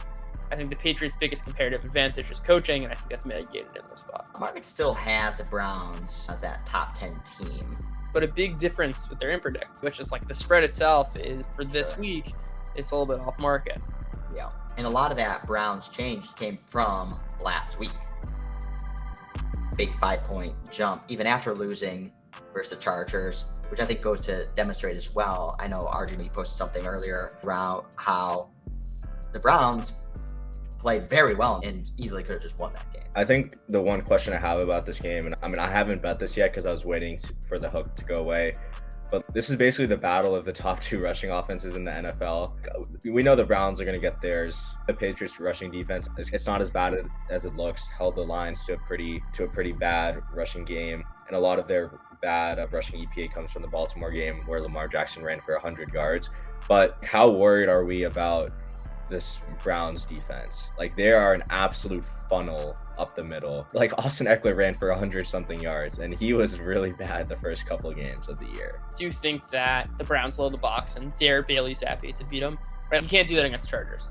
Speaker 3: I think the Patriots' biggest comparative advantage is coaching, and I think that's mitigated in this spot.
Speaker 1: The market still has the Browns as that top 10 team.
Speaker 3: But a big difference with their impredict, which is like the spread itself is for this week, it's a little bit off market.
Speaker 1: Yeah. And a lot of that Browns change came from last week. Big 5-point jump, even after losing versus the Chargers, which I think goes to demonstrate as well. I know Arjun, you posted something earlier around how the Browns played very well and easily could have just won that game.
Speaker 2: I think the one question I have about this game, and I mean, I haven't bet this yet because I was waiting for the hook to go away, But this is basically the battle of the top 2 rushing offenses in the NFL. We know the Browns are going to get theirs. The Patriots rushing defense, it's not as bad as it looks. Held the Lions to a pretty bad rushing game. And a lot of their bad rushing EPA comes from the Baltimore game where Lamar Jackson ran for 100 yards. But how worried are we about this Browns defense? Like, they are an absolute funnel up the middle. Like, Austin Eckler ran for 100-something yards, and he was really bad the first couple of games of the year.
Speaker 3: Do you think that the Browns load the box and dare Bailey Zappi to beat them? Right? You can't do that against the Chargers.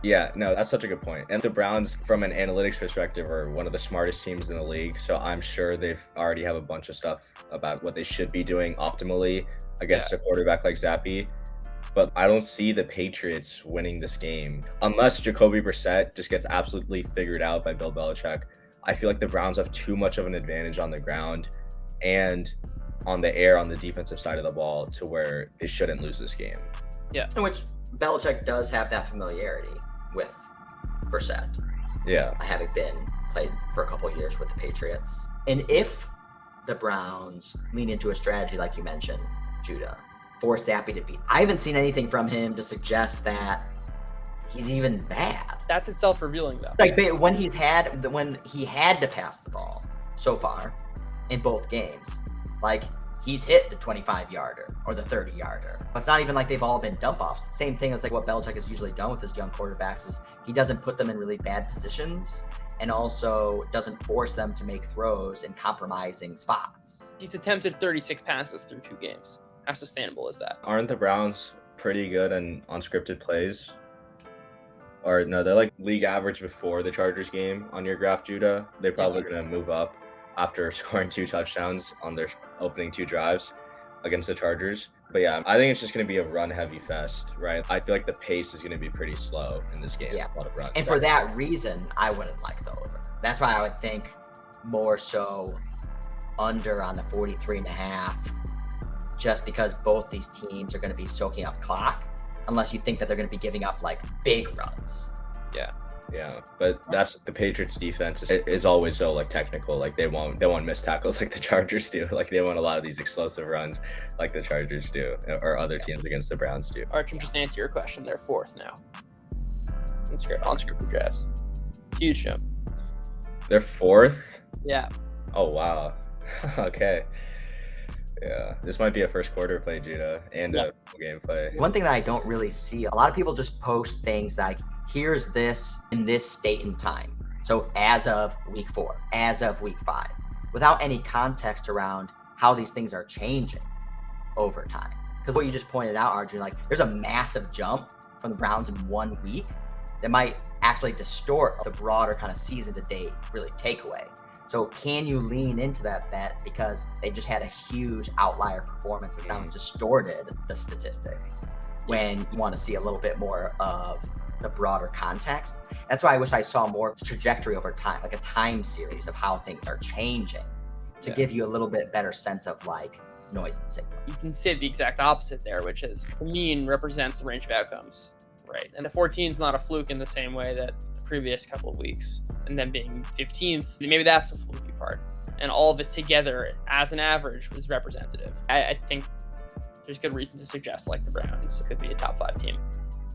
Speaker 2: Yeah, no, that's such a good point. And the Browns, from an analytics perspective, are one of the smartest teams in the league. So I'm sure they already have a bunch of stuff about what they should be doing optimally against a quarterback like Zappi. But I don't see the Patriots winning this game unless Jacoby Brissett just gets absolutely figured out by Bill Belichick. I feel like the Browns have too much of an advantage on the ground and on the air on the defensive side of the ball to where they shouldn't lose this game.
Speaker 3: Yeah.
Speaker 1: In which Belichick does have that familiarity with Brissett.
Speaker 2: Yeah.
Speaker 1: Having played for a couple of years with the Patriots. And if the Browns lean into a strategy like you mentioned, Judah, force Zappi to beat. I haven't seen anything from him to suggest that he's even bad.
Speaker 3: That's itself revealing, though.
Speaker 1: Like when he had to pass the ball so far in both games, like he's hit the 25-yarder or the 30-yarder. It's not even like they've all been dump-offs. Same thing as like what Belichick has usually done with his young quarterbacks is he doesn't put them in really bad positions and also doesn't force them to make throws in compromising spots.
Speaker 3: He's attempted 36 passes through 2 games. How sustainable is that?
Speaker 2: Aren't the Browns pretty good on unscripted plays? Or no, they're like league average before the Chargers game on your graph, Judah. They're probably going to move up after scoring 2 touchdowns on their opening 2 drives against the Chargers. But yeah, I think it's just going to be a run-heavy fest, right? I feel like the pace is going to be pretty slow in this game.
Speaker 1: Yeah.
Speaker 2: A lot of runs.
Speaker 1: And for that reason, I wouldn't like the over. That's why I would think more so under on the 43.5, just because both these teams are going to be soaking up clock, unless you think that they're going to be giving up like big runs.
Speaker 2: Yeah, but that's the Patriots defense is always so like technical. Like they won't miss tackles like the Chargers do. Like they want a lot of these explosive runs like the Chargers do, or other teams against the Browns do.
Speaker 3: Arjun, just answer your question. They're 4th now. Unscripted drafts. Huge jump.
Speaker 2: They're 4th?
Speaker 3: Yeah.
Speaker 2: Oh wow. Okay. Yeah, this might be a first quarter play, Judah, and a game play.
Speaker 1: One thing that I don't really see, a lot of people just post things like, here's this in this state and time. So as of week 4, as of week 5, without any context around how these things are changing over time. Because what you just pointed out, Arjun, like there's a massive jump from the Browns in 1 week that might actually distort the broader kind of season to date really takeaway. So can you lean into that bet because they just had a huge outlier performance that now distorted the statistic when you want to see a little bit more of the broader context? That's why I wish I saw more trajectory over time, like a time series of how things are changing to give you a little bit better sense of like noise and signal.
Speaker 3: You can say the exact opposite there, which is the mean represents the range of outcomes, right? And the 14 is not a fluke in the same way that the previous couple of weeks. And then being 15th, maybe that's a fluky part. And all of it together as an average was representative. I think there's good reason to suggest like the Browns could be a top 5 team.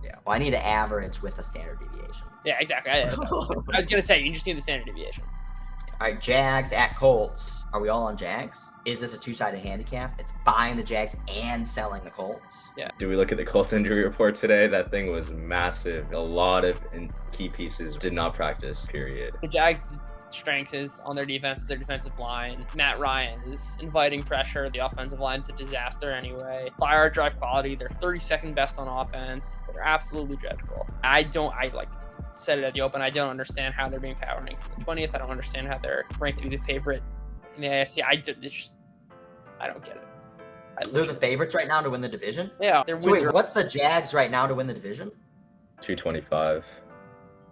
Speaker 1: Yeah. Well, I need an average with a standard deviation.
Speaker 3: Yeah, exactly. I was going to say, you just need the standard deviation.
Speaker 1: All right, Jags at Colts. Are we all on Jags? Is this a 2-sided handicap? It's buying the Jags and selling the Colts.
Speaker 3: Yeah.
Speaker 2: Do we look at the Colts injury report today? That thing was massive. A lot of key pieces did not practice, period.
Speaker 3: The Jags' strength is on their defense, their defensive line. Matt Ryan is inviting pressure. The offensive line's a disaster anyway. Fire drive quality, they're 32nd best on offense. They're absolutely dreadful. I said it at the open, I don't understand how they're being power ranked in the 20th. I don't understand how they're ranked to be the favorite in the AFC. I don't get it.
Speaker 1: They're the favorites right now to win the division?
Speaker 3: Yeah.
Speaker 1: So wait, what's the Jags right now to win the division?
Speaker 2: 225.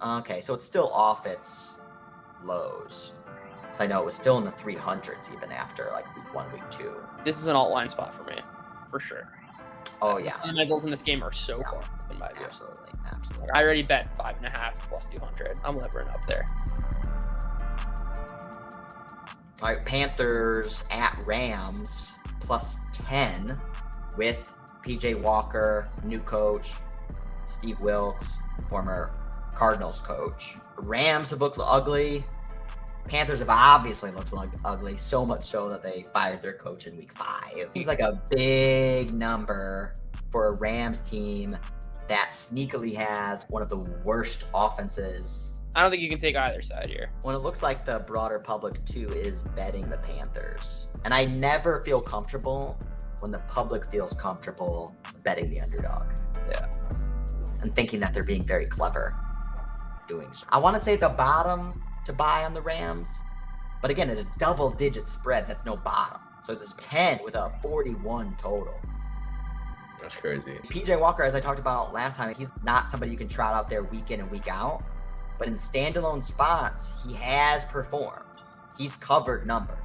Speaker 1: Okay, so it's still off its lows. So I know it was still in the 300s even after like week 1, week 2.
Speaker 3: This is an alt-line spot for me, for sure.
Speaker 1: Oh yeah.
Speaker 3: The fundamentals in this game are so far in my view.
Speaker 1: Absolutely.
Speaker 3: I already bet 5.5 plus 200. I'm levering up there.
Speaker 1: All right, Panthers at Rams. +10 with PJ Walker, new coach, Steve Wilkes, former Cardinals coach. Rams have looked ugly. Panthers have obviously looked ugly, so much so that they fired their coach in week 5. Seems like a big number for a Rams team that sneakily has one of the worst offenses.
Speaker 3: I don't think you can take either side here.
Speaker 1: When it looks like the broader public too is betting the Panthers. And I never feel comfortable when the public feels comfortable betting the underdog.
Speaker 3: Yeah.
Speaker 1: And thinking that they're being very clever doing so. I want to say the bottom to buy on the Rams, but again, at a double-digit spread, that's no bottom. So this 10 with a 41 total.
Speaker 2: That's crazy.
Speaker 1: PJ Walker, as I talked about last time, he's not somebody you can trot out there week in and week out, but in standalone spots, he has performed. He's covered numbers.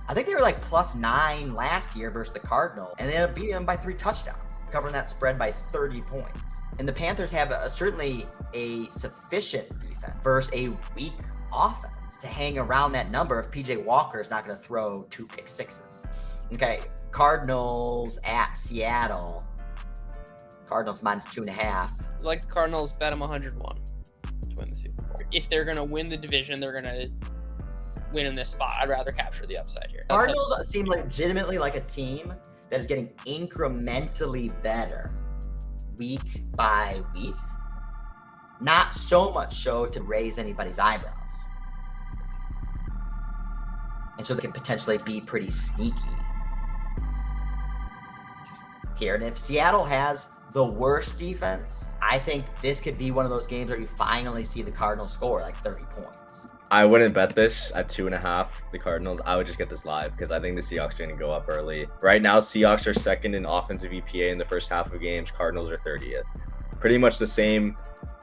Speaker 1: I think they were like +9 last year versus the Cardinals, and they ended up beating them by 3 touchdowns, covering that spread by 30 points. And the Panthers have certainly a sufficient defense versus a weak offense to hang around that number if PJ Walker is not going to throw 2 pick sixes. Okay, Cardinals at Seattle. Cardinals -2.5.
Speaker 3: Like the Cardinals, bet them 101 to win the Super Bowl. If they're going to win the division, they're going to win in this spot. I'd rather capture the upside here.
Speaker 1: Cardinals seem legitimately like a team that is getting incrementally better week by week. Not so much so to raise anybody's eyebrows. And so they can potentially be pretty sneaky here. And if Seattle has the worst defense, I think this could be one of those games where you finally see the Cardinals score like 30 points.
Speaker 2: I wouldn't bet this at 2.5, the Cardinals. I would just get this live because I think the Seahawks are going to go up early. Right now, Seahawks are second in offensive EPA in the first half of games. Cardinals are 30th. Pretty much the same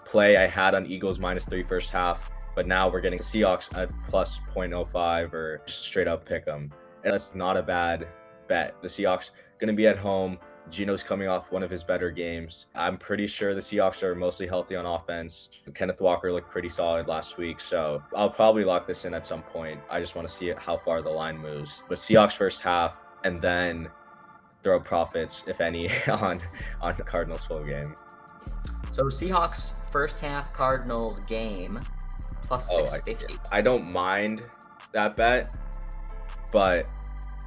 Speaker 2: play I had on Eagles -3 first half, but now we're getting Seahawks at +0.05 or just straight up pick them. And that's not a bad bet. The Seahawks going to be at home. Gino's coming off one of his better games. I'm pretty sure the Seahawks are mostly healthy on offense. Kenneth Walker looked pretty solid last week, so I'll probably lock this in at some point. I just want to see how far the line moves. But Seahawks first half, and then throw profits, if any, on the Cardinals full game.
Speaker 1: So Seahawks first half Cardinals game +650.
Speaker 2: I don't mind that bet, but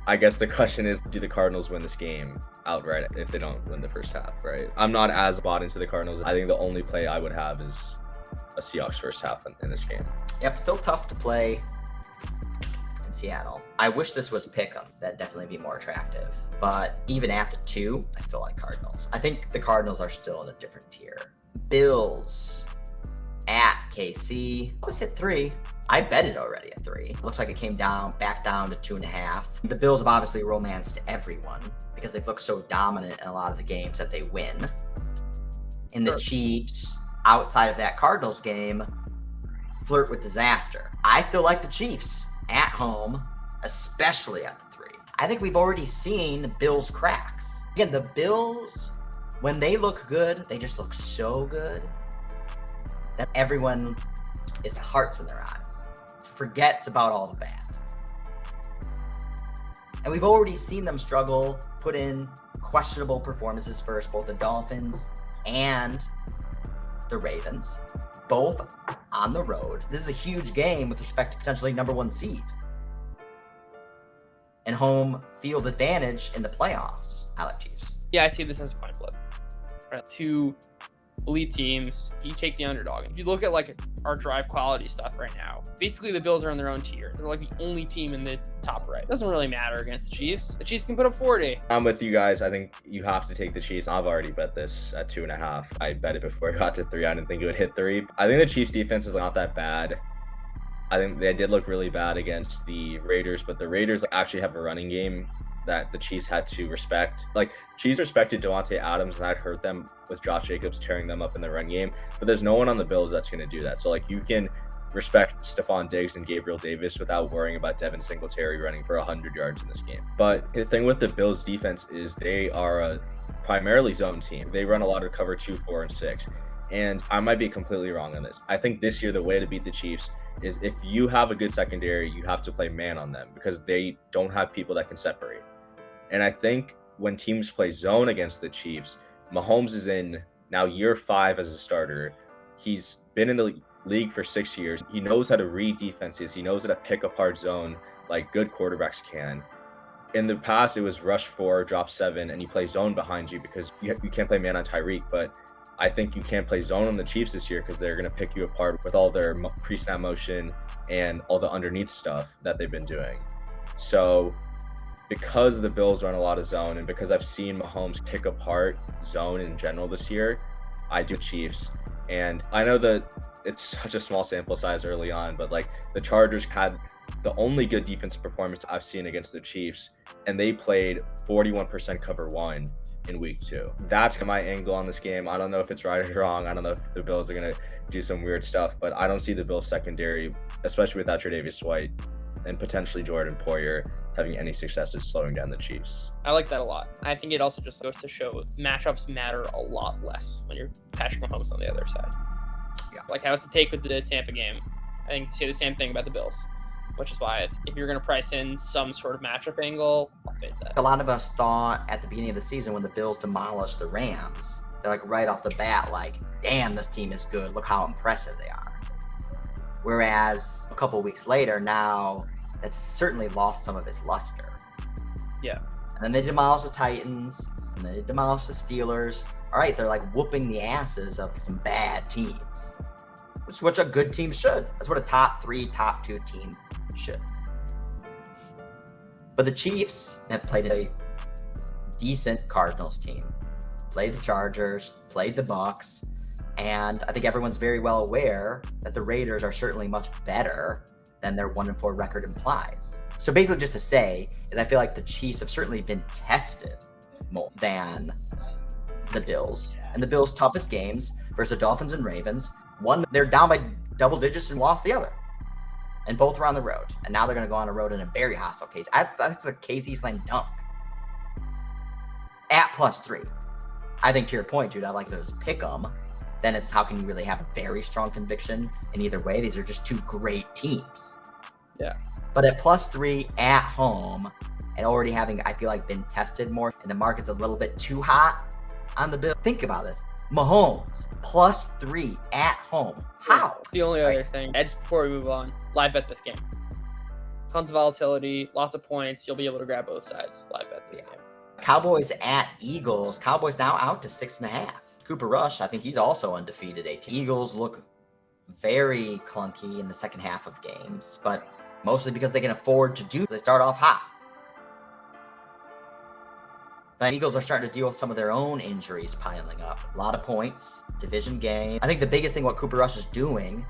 Speaker 2: I guess the question is, do the Cardinals win this game outright if they don't win the first half, right? I'm not as bought into the Cardinals. I think the only play I would have is a Seahawks first half in this game.
Speaker 1: Yep, still tough to play in Seattle. I wish this was pick'em. That'd definitely be more attractive. But even at the 2, I still like Cardinals. I think the Cardinals are still in a different tier. Bills at KC. Let's hit 3. I bet it already at 3. Looks like it came back down to 2.5. The Bills have obviously romanced everyone because they've looked so dominant in a lot of the games that they win. And the Chiefs, outside of that Cardinals game, flirt with disaster. I still like the Chiefs at home, especially at the 3. I think we've already seen Bills cracks. Again, the Bills, when they look good, they just look so good that everyone is hearts in their eyes. Forgets about all the bad. And we've already seen them struggle, put in questionable performances versus both the Dolphins and the Ravens, both on the road. This is a huge game with respect to potentially number 1 seed and home field advantage in the playoffs. I like Chiefs.
Speaker 3: Yeah, I see this as a coin flip. Right, 2 elite teams. You take the underdog. If you look at like our drive quality stuff right now, basically the Bills are on their own tier. They're like the only team in the top right. It doesn't really matter against the Chiefs. The Chiefs can put up 40.
Speaker 2: I'm with you guys. I think you have to take the Chiefs. I've already bet this at 2.5. I bet it before it got to 3. I didn't think it would hit 3. I think the Chiefs defense is not that bad. I think they did look really bad against the Raiders, but the Raiders actually have a running game that the Chiefs had to respect. Like, Chiefs respected Devontae Adams, and that hurt them with Josh Jacobs tearing them up in the run game. But there's no one on the Bills that's going to do that. So, like, you can respect Stephon Diggs and Gabriel Davis without worrying about Devin Singletary running for 100 yards in this game. But the thing with the Bills defense is they are a primarily zone team. They run a lot of cover 2, 4, and 6. And I might be completely wrong on this. I think this year the way to beat the Chiefs is if you have a good secondary, you have to play man on them because they don't have people that can separate. And I think when teams play zone against the Chiefs, Mahomes is in now year 5 as a starter. He's been in the league for 6 years. He knows how to read defenses. He knows how to pick apart zone like good quarterbacks can. In the past, it was rush 4, drop 7, and you play zone behind you because you can't play man on Tyreek. But I think you can't play zone on the Chiefs this year because they're going to pick you apart with all their pre-snap motion and all the underneath stuff that they've been doing. So because the Bills run a lot of zone and because I've seen Mahomes pick apart zone in general this year, I do Chiefs. And I know that it's such a small sample size early on, but like the Chargers had the only good defensive performance I've seen against the Chiefs, and they played 41% cover 1 in week 2. That's my angle on this game. I don't know if it's right or wrong. I don't know if the Bills are going to do some weird stuff, but I don't see the Bills secondary, especially without Tre'Davious White and potentially Jordan Poyer, having any success at slowing down the Chiefs.
Speaker 3: I like that a lot. I think it also just goes to show matchups matter a lot less when you're Patrick Mahomes on the other side.
Speaker 1: Yeah.
Speaker 3: Like I was the take with the Tampa game. I think you say the same thing about the Bills, which is why it's if you're going to price in some sort of matchup angle, I'll fade that.
Speaker 1: A lot of us thought at the beginning of the season when the Bills demolished the Rams, they're like right off the bat, like, damn, this team is good. Look how impressive they are. Whereas a couple weeks later, now that's certainly lost some of its luster.
Speaker 3: Yeah.
Speaker 1: And then they demolished the Titans, and then they demolished the Steelers. All right, they're like whooping the asses of some bad teams, which is what a good team should. That's what a top 3, top 2 team should. But the Chiefs have played a decent Cardinals team, played the Chargers, played the Bucs, and I think everyone's very well aware that the Raiders are certainly much better than their 1-4 record implies. So basically just to say is I feel like the Chiefs have certainly been tested more than the Bills. And the Bills' toughest games versus the Dolphins and Ravens, one, they're down by double digits and lost the other. And both were on the road. And now they're going to go on the road in a very hostile case. That's a KC slam dunk. At +3. I think to your point, Jude, I like those pick 'em. Then it's how can you really have a very strong conviction in either way? These are just two great teams.
Speaker 3: Yeah.
Speaker 1: But at +3 at home and already having, I feel like, been tested more and the market's a little bit too hot on the Bills. Think about this. Mahomes +3 at home. How?
Speaker 3: The only other thing, just before we move on, live bet this game. Tons of volatility, lots of points. You'll be able to grab both sides. Live bet this game.
Speaker 1: Cowboys at Eagles. Cowboys now out to 6.5. Cooper Rush, I think he's also undefeated. Eagles look very clunky in the second half of games, but mostly because they can afford to do. They start off hot. The Eagles are starting to deal with some of their own injuries piling up. A lot of points, division game. I think the biggest thing what Cooper Rush is doing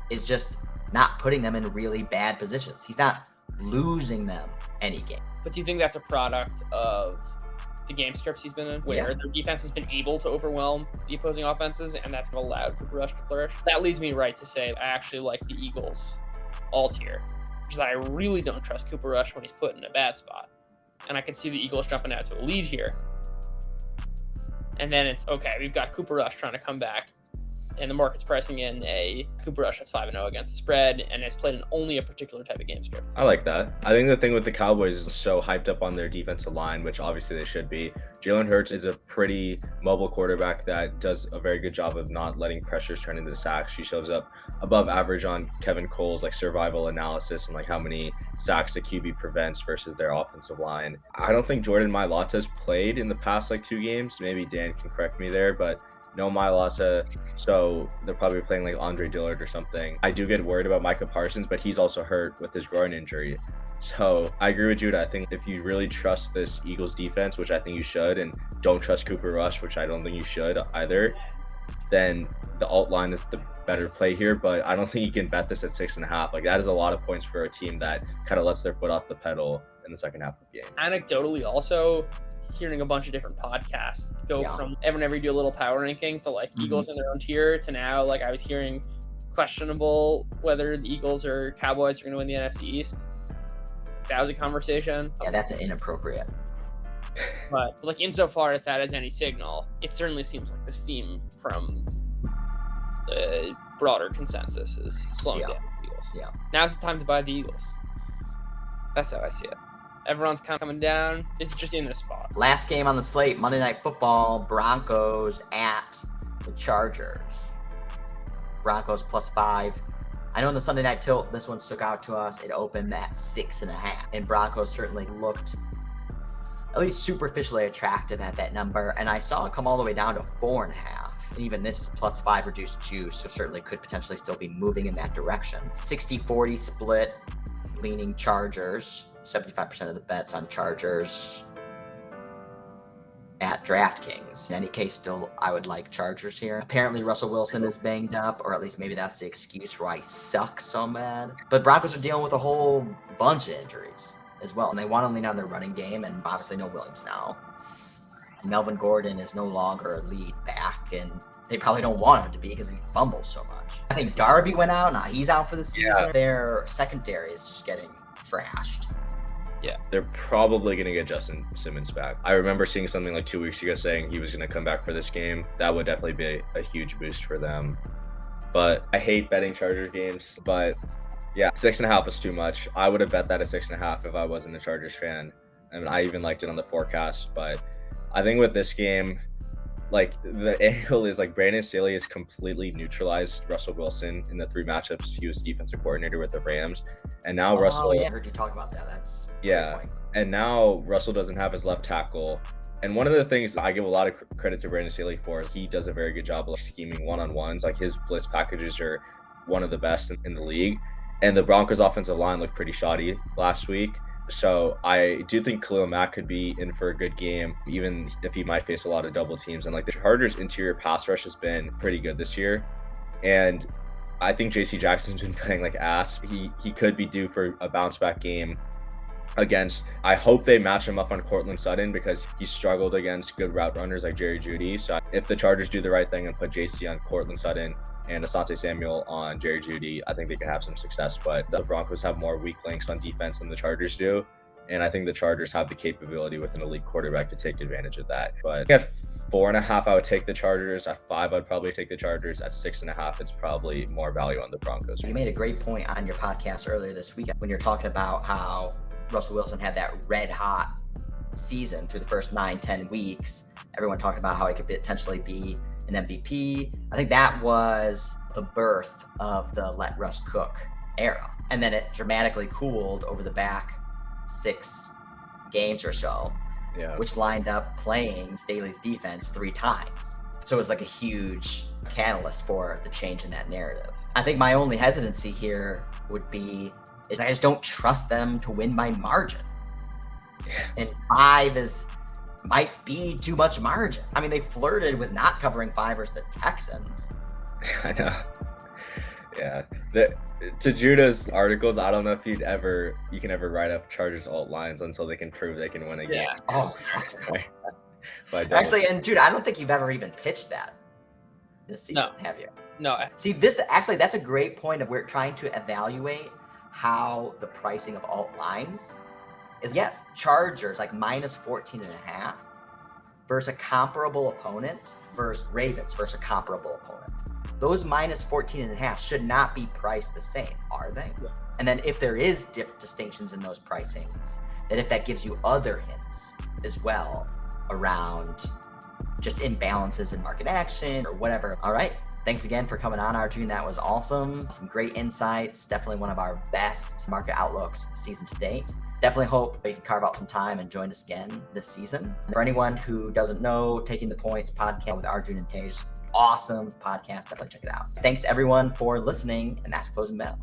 Speaker 1: is just not putting them in really bad positions. He's not losing them any game.
Speaker 3: But do you think that's a product of the game scripts he's been in, where their defense has been able to overwhelm the opposing offenses, and that's allowed Cooper Rush to flourish? That leads me right to say I actually like the Eagles alt here, because I really don't trust Cooper Rush when he's put in a bad spot. And I can see the Eagles jumping out to a lead here. And then it's, okay, we've got Cooper Rush trying to come back, and the market's pricing in a Cooper Rush that's 5-0 against the spread, and it's played in only a particular type of game script.
Speaker 2: I like that. I think the thing with the Cowboys is so hyped up on their defensive line, which obviously they should be. Jalen Hurts is a pretty mobile quarterback that does a very good job of not letting pressures turn into sacks. She shows up above average on Kevin Cole's like survival analysis and like how many sacks the QB prevents versus their offensive line. I don't think Jordan Mailata's played in the past like 2 games. Maybe Dan can correct me there, but no Mailata, so they're probably playing like Andre Dillard or something. I do get worried about Micah Parsons, but he's also hurt with his groin injury. So I agree with Judah. I think if you really trust this Eagles defense, which I think you should, and don't trust Cooper Rush, which I don't think you should either, then the alt line is the better play here. But I don't think you can bet this at 6.5. Like that is a lot of points for a team that kind of lets their foot off the pedal in the second half of the game.
Speaker 3: Anecdotally, also hearing a bunch of different podcasts go from whenever you do a little power ranking to like Eagles in their own tier to now like I was hearing questionable whether the Eagles or Cowboys are going to win the NFC East. That was a conversation.
Speaker 1: Yeah, that's inappropriate.
Speaker 3: But like insofar as that is any signal, it certainly seems like this theme from the broader consensus is slowing down the Eagles.
Speaker 1: Yeah.
Speaker 3: Now's the time to buy the Eagles. That's how I see it. Everyone's kind of coming down. It's just in this spot.
Speaker 1: Last game on the slate, Monday Night Football, Broncos at the Chargers. Broncos +5. I know in the Sunday night tilt, this one stuck out to us. It opened at 6.5. And Broncos certainly looked at least superficially attractive at that number. And I saw it come all the way down to 4.5. And even this is +5 reduced juice, so certainly could potentially still be moving in that direction. 60-40 split, leaning Chargers. 75% of the bets on Chargers at DraftKings. In any case, still, I would like Chargers here. Apparently, Russell Wilson is banged up, or at least maybe that's the excuse for why he sucks so bad. But Broncos are dealing with a whole bunch of injuries as well, and they want to lean on their running game, and obviously no Williams now. Melvin Gordon is no longer a lead back, and they probably don't want him to be because he fumbles so much. I think Darby went out. Now he's out for the season. Yeah. Their secondary is just getting trashed.
Speaker 2: Yeah, they're probably going to get Justin Simmons back. I remember seeing something like 2 weeks ago saying he was going to come back for this game. That would definitely be a huge boost for them. But I hate betting Chargers games. But yeah, 6.5 was too much. I would have bet that at 6.5 if I wasn't a Chargers fan. I mean, I even liked it on the forecast. But I think with this game, like the angle is like Brandon Staley has completely neutralized Russell Wilson in the 3 matchups. He was defensive coordinator with the Rams, and now Russell.
Speaker 1: Yeah, I heard you talk about that. That's
Speaker 2: and now Russell doesn't have his left tackle. And one of the things I give a lot of credit to Brandon Staley for, he does a very good job of scheming one-on-ones. Like his blitz packages are one of the best in the league. And the Broncos offensive line looked pretty shoddy last week. So I do think Khalil Mack could be in for a good game, even if he might face a lot of double teams. And like the Chargers' interior pass rush has been pretty good this year. And I think JC Jackson's been playing like ass. He could be due for a bounce back game against, I hope they match him up on Courtland Sutton because he struggled against good route runners like Jerry Jeudy. So if the Chargers do the right thing and put JC on Courtland Sutton and Asante Samuel on Jerry Jeudy, I think they can have some success. But the Broncos have more weak links on defense than the Chargers do. And I think the Chargers have the capability with an elite quarterback to take advantage of that. But at 4.5, I would take the Chargers. At 5, I'd probably take the Chargers. At 6.5, it's probably more value on the Broncos.
Speaker 1: You made a great point on your podcast earlier this week when you're talking about how Russell Wilson had that red hot season through the first 9-10 weeks. Everyone talking about how he could potentially be an MVP. I think that was the birth of the let Russ cook era. And then it dramatically cooled over the back 6 games or so, which lined up playing Staley's defense 3 times. So it was like a huge catalyst for the change in that narrative. I think my only hesitancy here would be is I just don't trust them to win by margin. And 5 might be too much margin. I mean, they flirted with not covering 5 versus the Texans.
Speaker 2: I know. Yeah. To Judah's articles, I don't know if you can ever write up Chargers alt lines until they can prove they can win a game.
Speaker 1: Yeah. Oh, fuck. Actually, and dude, I don't think you've ever even pitched that this season, have you?
Speaker 3: No.
Speaker 1: See, that's a great point of we're trying to evaluate how the pricing of alt lines is. Yes, Chargers like -14.5 versus a comparable opponent versus Ravens versus a comparable opponent. Those -14.5 should not be priced the same, are they? Yeah. And then if there is distinctions in those pricings, then if that gives you other hints as well around just imbalances in market action or whatever. All right. Thanks again for coming on, Arjun. That was awesome. Some great insights. Definitely one of our best market outlooks season to date. Definitely hope you can carve out some time and join us again this season. For anyone who doesn't know, Taking the Points podcast with Arjun and Tej, awesome podcast. Definitely check it out. Thanks everyone for listening, and that's Closing Bell.